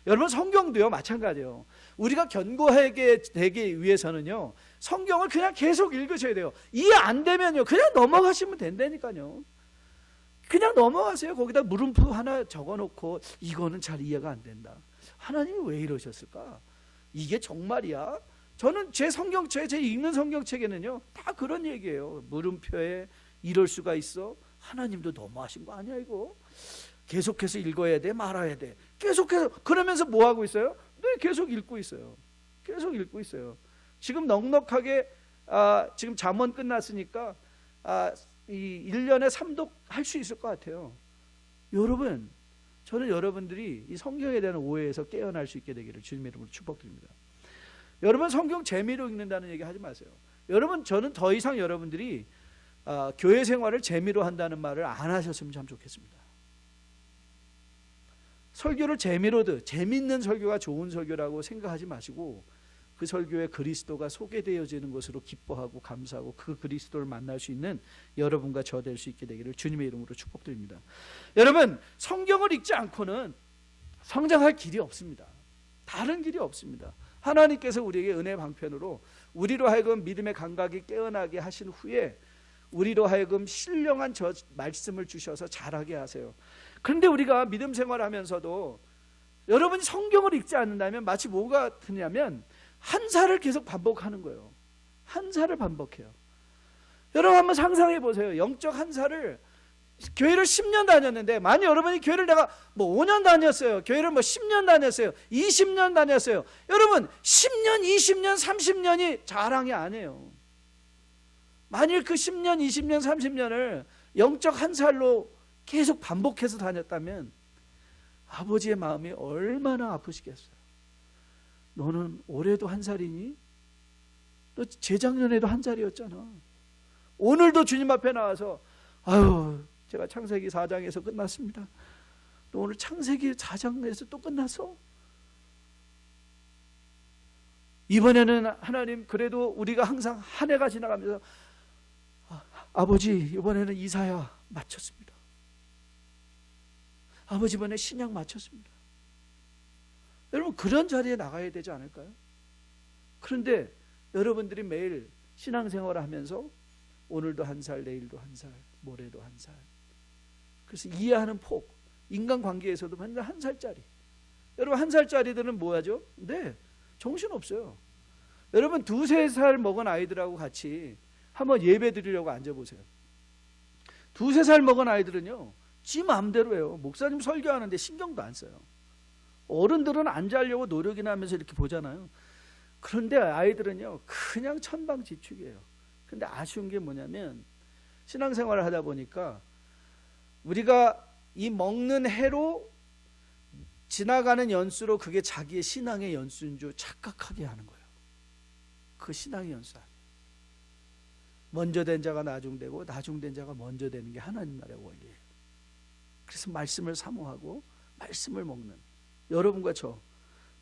Speaker 1: 여러분, 성경도요 마찬가지예요. 우리가 견고하게 되기 위해서는요, 성경을 그냥 계속 읽으셔야 돼요. 이해 안 되면요 그냥 넘어가시면 된다니까요. 그냥 넘어가세요. 거기다 물음표 하나 적어놓고, 이거는 잘 이해가 안 된다, 하나님이 왜 이러셨을까, 이게 정말이야? 저는 제 성경책, 제 읽는 성경책에는요 다 그런 얘기예요. 물음표에 이럴 수가 있어? 하나님도 너무하신 거 아니야 이거? 계속해서 읽어야 돼, 말아야 돼, 계속해서. 그러면서 뭐 하고 있어요? 네, 계속 읽고 있어요. 지금 넉넉하게 지금 잠언 끝났으니까 이 1년에 3독 할 수 있을 것 같아요. 여러분, 저는 여러분들이 이 성경에 대한 오해에서 깨어날 수 있게 되기를 주님의 이름으로 축복드립니다. 여러분, 성경 재미로 읽는다는 얘기 하지 마세요. 여러분, 저는 더 이상 여러분들이 교회 생활을 재미로 한다는 말을 안 하셨으면 참 좋겠습니다. 설교를 재미로도, 재밌는 설교가 좋은 설교라고 생각하지 마시고, 그 설교에 그리스도가 소개되어지는 것으로 기뻐하고 감사하고, 그 그리스도를 만날 수 있는 여러분과 저 될 수 있게 되기를 주님의 이름으로 축복드립니다. 여러분, 성경을 읽지 않고는 성장할 길이 없습니다. 다른 길이 없습니다. 하나님께서 우리에게 은혜 방편으로 우리로 하여금 믿음의 감각이 깨어나게 하신 후에 우리로 하여금 신령한 저 말씀을 주셔서 자라게 하세요. 그런데 우리가 믿음 생활하면서도 여러분이 성경을 읽지 않는다면 마치 뭐가 같으냐면 한 살을 계속 반복하는 거예요. 한 살을 반복해요. 여러분 한번 상상해 보세요. 영적 한 살을, 교회를 10년 다녔는데, 만약 여러분이 교회를 내가 뭐 5년 다녔어요, 교회를 뭐 10년 다녔어요, 20년 다녔어요. 여러분 10년, 20년, 30년이 자랑이 아니에요. 만일 그 10년, 20년, 30년을 영적 한 살로 계속 반복해서 다녔다면 아버지의 마음이 얼마나 아프시겠어요. 너는 올해도 한 살이니? 너 재작년에도 한 살이었잖아. 오늘도 주님 앞에 나와서 아유, 제가 창세기 4장에서 끝났습니다. 또 오늘 창세기 4장에서 또 끝났어? 이번에는 하나님 그래도 우리가 항상 한 해가 지나가면서 아버지 이번에는 이사야 마쳤습니다. 아버지 이번에 신약 마쳤습니다. 여러분 그런 자리에 나가야 되지 않을까요? 그런데 여러분들이 매일 신앙생활을 하면서 오늘도 한 살, 내일도 한 살, 모레도 한 살. 그래서 이해하는 폭, 인간관계에서도 맨날 한 살짜리. 여러분 한 살짜리들은 뭐 하죠? 네, 정신없어요. 여러분 2-3살 먹은 아이들하고 같이 한번 예배 드리려고 앉아보세요. 2-3살 먹은 아이들은요, 지 마음대로 해요. 목사님 설교하는데 신경도 안 써요. 어른들은 안 자려고 노력이나 하면서 이렇게 보잖아요. 그런데 아이들은요 그냥 천방지축이에요. 근데 아쉬운 게 뭐냐면 신앙생활을 하다 보니까 우리가 이 먹는 해로 지나가는 연수로 그게 자기의 신앙의 연수인 줄 착각하게 하는 거예요. 그 신앙의 연수 아니에요. 먼저 된 자가 나중되고 나중된 자가 먼저 되는 게 하나님 나라의 원리예요. 그래서 말씀을 사모하고 말씀을 먹는 여러분과 저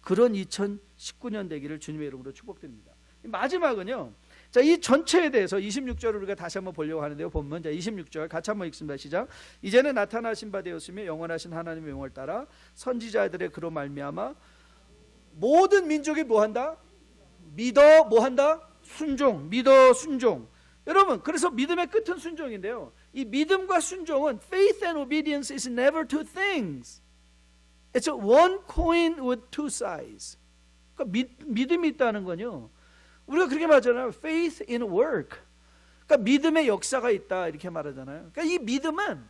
Speaker 1: 그런 2019년 되기를 주님의 이름으로 축복드립니다. 마지막은요, 자, 이 전체에 대해서 26절을 우리가 다시 한번 보려고 하는데요. 본문 자 26절 같이 한번 읽습니다. 시작. 이제는 나타나신 바 되었으며 영원하신 하나님의 영을 따라 선지자들의 그로 말미암아 모든 민족이 뭐한다? 믿어 뭐한다? 순종. 믿어 순종. 여러분 그래서 믿음의 끝은 순종인데요. 이 믿음과 순종은 faith and obedience is never two things. It's a one coin with two sides. 그러니까 믿음이 있다는 건요, 우리가 그렇게 말하잖아요. Faith in work. 그러니까 믿음의 역사가 있다 이렇게 말하잖아요. 그러니까 이 믿음은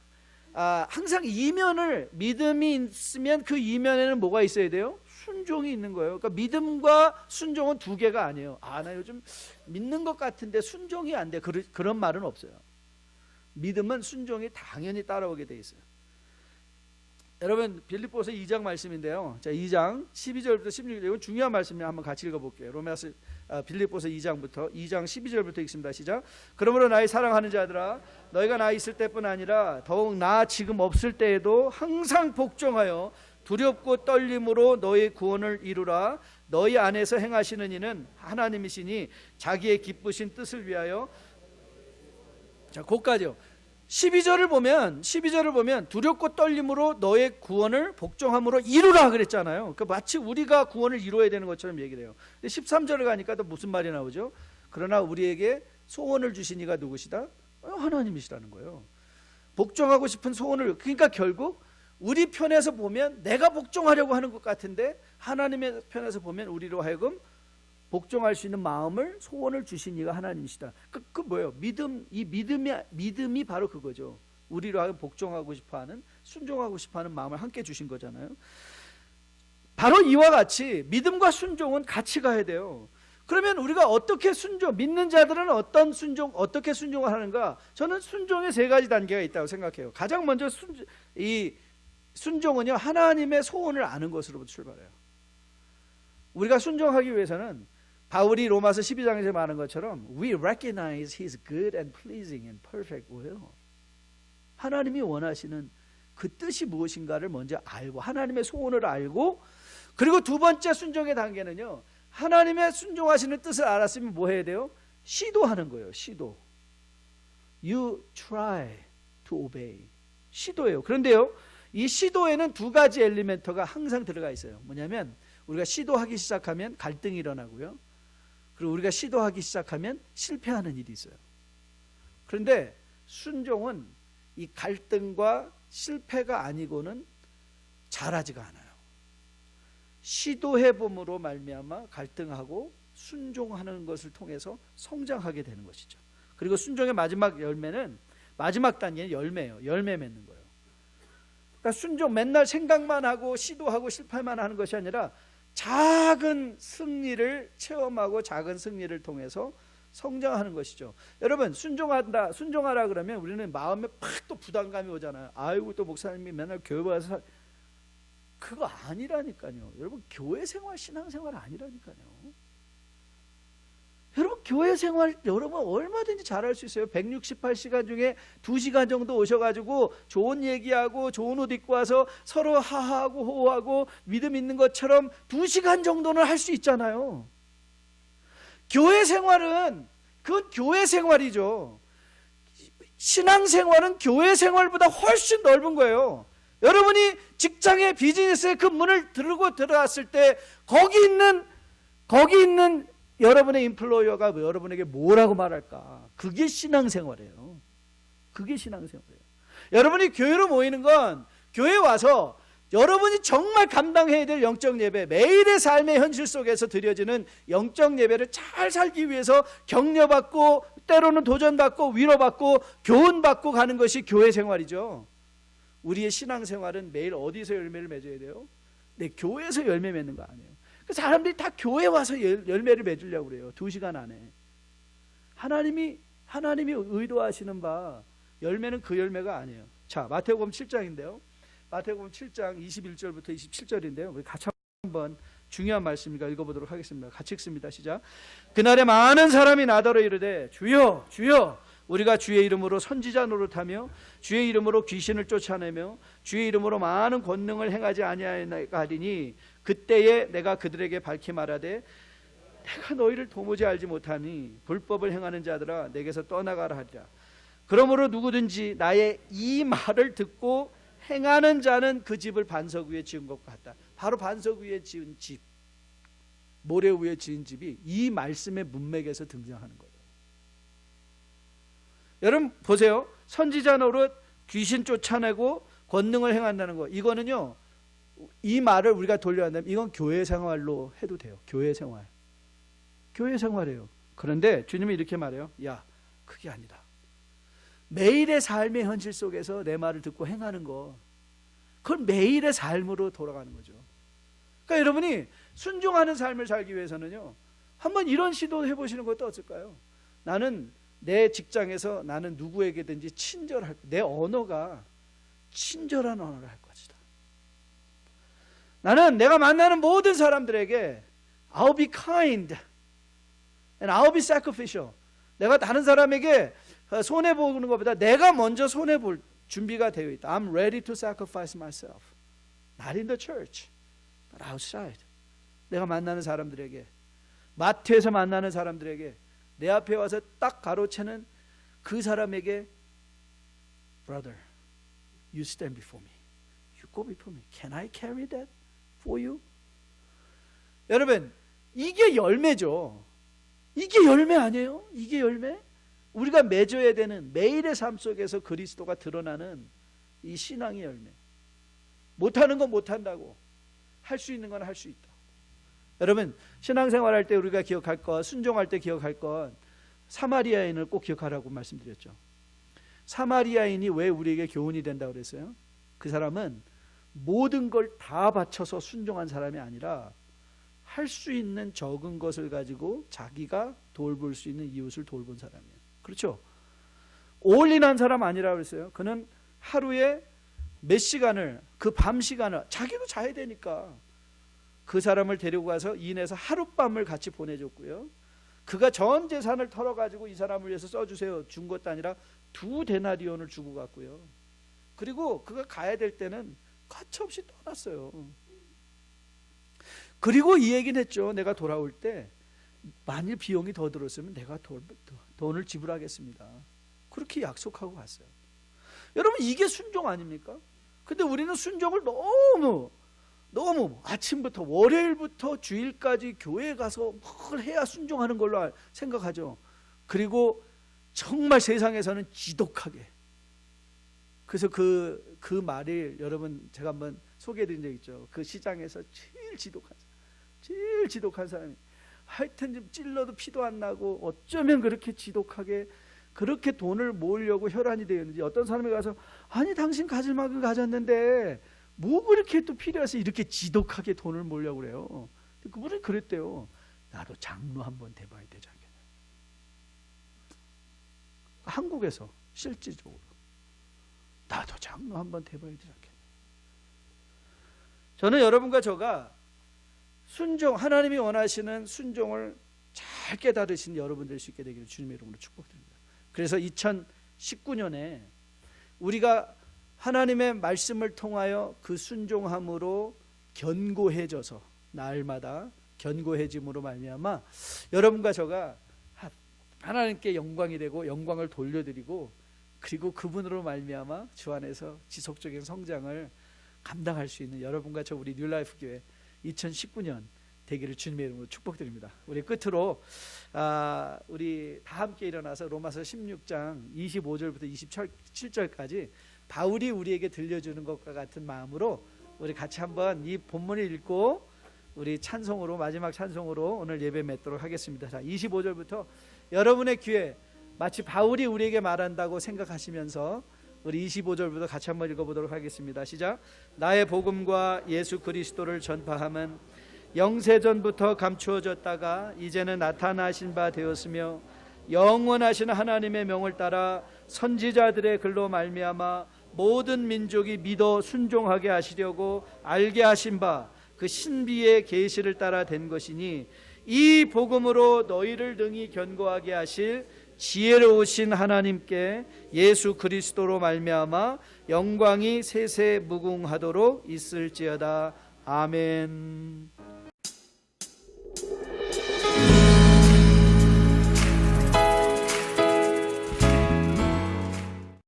Speaker 1: 항상 이면을, 믿음이 있으면 그 이면에는 뭐가 있어야 돼요? 순종이 있는 거예요. 그러니까 믿음과 순종은 두 개가 아니에요. 나 요즘 믿는 것 같은데 순종이 안 돼. 그런 말은 없어요. 믿음은 순종이 당연히 따라오게 돼 있어요. 여러분 빌립보서 2장 말씀인데요. 자, 2장 12절부터 16절, 이건 중요한 말씀이에요. 한번 같이 읽어볼게요. 빌립보서 2장부터 2장 12절부터 읽습니다. 시작. 그러므로 나의 사랑하는 자들아, 너희가 나 있을 때뿐 아니라 더욱 나 지금 없을 때에도 항상 복종하여 두렵고 떨림으로 너희 구원을 이루라. 너희 안에서 행하시는 이는 하나님이시니 자기의 기쁘신 뜻을 위하여. 자, 거기까지요. 12절을 보면 두렵고 떨림으로 너의 구원을 복종함으로 이루라 그랬잖아요. 그러니까 마치 우리가 구원을 이루어야 되는 것처럼 얘기를 해요. 근데 13절을 가니까 또 무슨 말이 나오죠? 그러나 우리에게 소원을 주신 이가 누구시다? 하나님이시라는 거예요. 복종하고 싶은 소원을, 그러니까 결국 우리 편에서 보면 내가 복종하려고 하는 것 같은데 하나님의 편에서 보면 우리로 하여금 복종할 수 있는 마음을, 소원을 주신 이가 하나님이시다. 그 뭐예요? 믿음이 바로 그거죠. 우리로 하여금 복종하고 싶어하는, 순종하고 싶어하는 마음을 함께 주신 거잖아요. 바로 이와 같이 믿음과 순종은 같이 가야 돼요. 그러면 우리가 어떻게 믿는 자들은 어떻게 순종을 하는가? 저는 순종의 3가지 단계가 있다고 생각해요. 가장 먼저 이 순종은요, 하나님의 소원을 아는 것으로부터 출발해요. 우리가 순종하기 위해서는 바울이 로마서 12장에서 말한 것처럼 We recognize His good and pleasing and perfect will. 하나님이 원하시는 그 뜻이 무엇인가를 먼저 알고, 하나님의 소원을 알고, 그리고 두 번째 순종의 단계는요, 하나님의 순종하시는 뜻을 알았으면 뭐 해야 돼요? 시도하는 거예요. 시도. You try to obey. 시도예요. 그런데요, 이 시도에는 2가지 엘리멘트가 항상 들어가 있어요. 뭐냐면 우리가 시도하기 시작하면 갈등이 일어나고요, 그리고 우리가 시도하기 시작하면 실패하는 일이 있어요. 그런데 순종은 이 갈등과 실패가 아니고는 자라지가 않아요. 시도해봄으로 말미암아 갈등하고 순종하는 것을 통해서 성장하게 되는 것이죠. 그리고 순종의 마지막 열매는, 마지막 단계는 열매예요. 열매 맺는 거예요. 그러니까 순종, 맨날 생각만 하고 시도하고 실패만 하는 것이 아니라 작은 승리를 체험하고 작은 승리를 통해서 성장하는 것이죠. 여러분, 순종하라 그러면 우리는 마음에 팍 또 부담감이 오잖아요. 아이고, 또 목사님이 맨날 교회 와서. 그거 아니라니까요. 여러분, 교회 생활, 신앙생활 아니라니까요. 여러분, 교회 생활 여러분 얼마든지 잘할 수 있어요. 168시간 중에 2시간 정도 오셔가지고 좋은 얘기하고 좋은 옷 입고 와서 서로 하하하고 호호하고 믿음 있는 것처럼 2시간 정도는 할 수 있잖아요. 교회 생활은 그건 교회 생활이죠. 신앙생활은 교회 생활보다 훨씬 넓은 거예요. 여러분이 직장의 비즈니스의 그 문을 들고 들어갔을 때 거기 있는 여러분의 임플로이어가 여러분에게 뭐라고 말할까? 그게 신앙생활이에요. 그게 신앙생활이에요. 여러분이 교회로 모이는 건 교회 와서 여러분이 정말 감당해야 될 영적 예배, 매일의 삶의 현실 속에서 드려지는 영적 예배를 잘 살기 위해서 격려받고 때로는 도전받고 위로받고 교훈받고 가는 것이 교회 생활이죠. 우리의 신앙생활은 매일 어디서 열매를 맺어야 돼요? 네, 교회에서 열매 맺는 거 아니에요. 그 사람들이 다 교회 와서 열매를 맺으려고 그래요. 2시간 안에. 하나님이 의도하시는 바 열매는 그 열매가 아니에요. 자, 마태복음 7장인데요. 마태복음 7장 21절부터 27절인데요. 우리 같이 한번 중요한 말씀이니까 읽어보도록 하겠습니다. 같이 읽습니다. 시작. 그날에 많은 사람이 나더러 이르되 주여 주여 우리가 주의 이름으로 선지자 노릇하며 주의 이름으로 귀신을 쫓아내며 주의 이름으로 많은 권능을 행하지 아니하리니 그때에 내가 그들에게 밝히 말하되 내가 너희를 도무지 알지 못하니 불법을 행하는 자들아 내게서 떠나가라 하리라. 그러므로 누구든지 나의 이 말을 듣고 행하는 자는 그 집을 반석 위에 지은 것 같다. 바로 반석 위에 지은 집, 모래 위에 지은 집이 이 말씀의 문맥에서 등장하는 거예요. 여러분 보세요. 선지자 노릇, 귀신 쫓아내고 권능을 행한다는 거, 이거는요, 이 말을 우리가 돌려한다면 이건 교회 생활로 해도 돼요. 교회 생활, 교회 생활이에요. 그런데 주님이 이렇게 말해요. 야, 그게 아니다. 매일의 삶의 현실 속에서 내 말을 듣고 행하는 거, 그건 매일의 삶으로 돌아가는 거죠. 그러니까 여러분이 순종하는 삶을 살기 위해서는요, 한번 이런 시도 해보시는 것도 어떨까요? 나는 내 직장에서 나는 누구에게든지 친절할, 내 언어가 친절한 언어를 할 것이다. 나는 내가 만나는 모든 사람들에게 I'll be kind and I'll be sacrificial. 내가 다른 사람에게 손해보는 것보다 내가 먼저 손해볼 준비가 되어 있다. I'm ready to sacrifice myself. Not in the church, but outside. 내가 만나는 사람들에게, 마트에서 만나는 사람들에게, 내 앞에 와서 딱 가로채는 그 사람에게 Brother, you stand before me. You go before me. Can I carry that for you? 여러분, 이게 열매죠. 이게 열매 아니에요? 이게 열매? 우리가 맺어야 되는 매일의 삶 속에서 그리스도가 드러나는 이 신앙의 열매. 못하는 건 못한다고, 할 수 있는 건 할 수 있다. 여러분, 신앙생활 할 때 우리가 기억할 것, 순종할 때 기억할 것, 사마리아인을 꼭 기억하라고 말씀드렸죠. 사마리아인이 왜 우리에게 교훈이 된다고 그랬어요? 그 사람은 모든 걸 다 바쳐서 순종한 사람이 아니라 할 수 있는 적은 것을 가지고 자기가 돌볼 수 있는 이웃을 돌본 사람이에요. 그렇죠? 올인한 사람 아니라고 그랬어요. 그는 하루에 몇 시간을, 그 밤 시간을 자기도 자야 되니까 그 사람을 데리고 가서 인해서 하룻밤을 같이 보내줬고요. 그가 전 재산을 털어가지고 이 사람을 위해서 써주세요 준 것도 아니라 2데나리온을 주고 갔고요. 그리고 그가 가야 될 때는 가차없이 떠났어요. 그리고 이 얘기는 했죠. 내가 돌아올 때 만일 비용이 더 들었으면 내가 돈을 지불하겠습니다. 그렇게 약속하고 갔어요. 여러분, 이게 순종 아닙니까? 근데 우리는 순종을 너무 아침부터 월요일부터 주일까지 교회에 가서 뭘 해야 순종하는 걸로 생각하죠. 그리고 정말 세상에서는 지독하게 그래서 그 말을 여러분 제가 한번 소개해드린 적 있죠. 그 시장에서 제일 지독한 사람이 하여튼 좀 찔러도 피도 안 나고 어쩌면 그렇게 지독하게 그렇게 돈을 모으려고 혈안이 되었는지, 어떤 사람이 가서 아니 당신 가질 만큼 가졌는데 뭐 그렇게 또 필요해서 이렇게 지독하게 돈을 모으려고 그래요. 그분은 그랬대요. 나도 장로 한번 돼봐야 되지 않겠냐. 한국에서 실질적으로 나도 장로 한번 돼봐야 되지 않겠냐. 저는 여러분과 저가 순종, 하나님이 원하시는 순종을 잘 깨달으신 여러분 될 수 있게 되기를 주님의 이름으로 축복드립니다. 그래서 2019년에 우리가 하나님의 말씀을 통하여 그 순종함으로 견고해져서 날마다 견고해짐으로 말미암아 여러분과 저가 하나님께 영광이 되고 영광을 돌려드리고, 그리고 그분으로 말미암아 주 안에서 지속적인 성장을 감당할 수 있는 여러분과 저 우리 뉴라이프 교회 2019년 되기를 주님의 이름으로 축복드립니다. 우리 끝으로 우리 다 함께 일어나서 로마서 16장 25절부터 27절까지 바울이 우리에게 들려주는 것과 같은 마음으로 우리 같이 한번 이 본문을 읽고 우리 찬송으로, 마지막 찬송으로 오늘 예배 맺도록 하겠습니다. 자, 25절부터 여러분의 귀에 마치 바울이 우리에게 말한다고 생각하시면서 우리 25절부터 같이 한번 읽어보도록 하겠습니다. 시작. 나의 복음과 예수 그리스도를 전파함은 영세전부터 감추어졌다가 이제는 나타나신 바 되었으며, 영원하신 하나님의 명을 따라 선지자들의 글로 말미암아 모든 민족이 믿어 순종하게 하시려고 알게 하신 바 그 신비의 계시를 따라 된 것이니, 이 복음으로 너희를 등이 견고하게 하실 지혜로우신 하나님께 예수 그리스도로 말미암아 영광이 세세 무궁하도록 있을지어다. 아멘.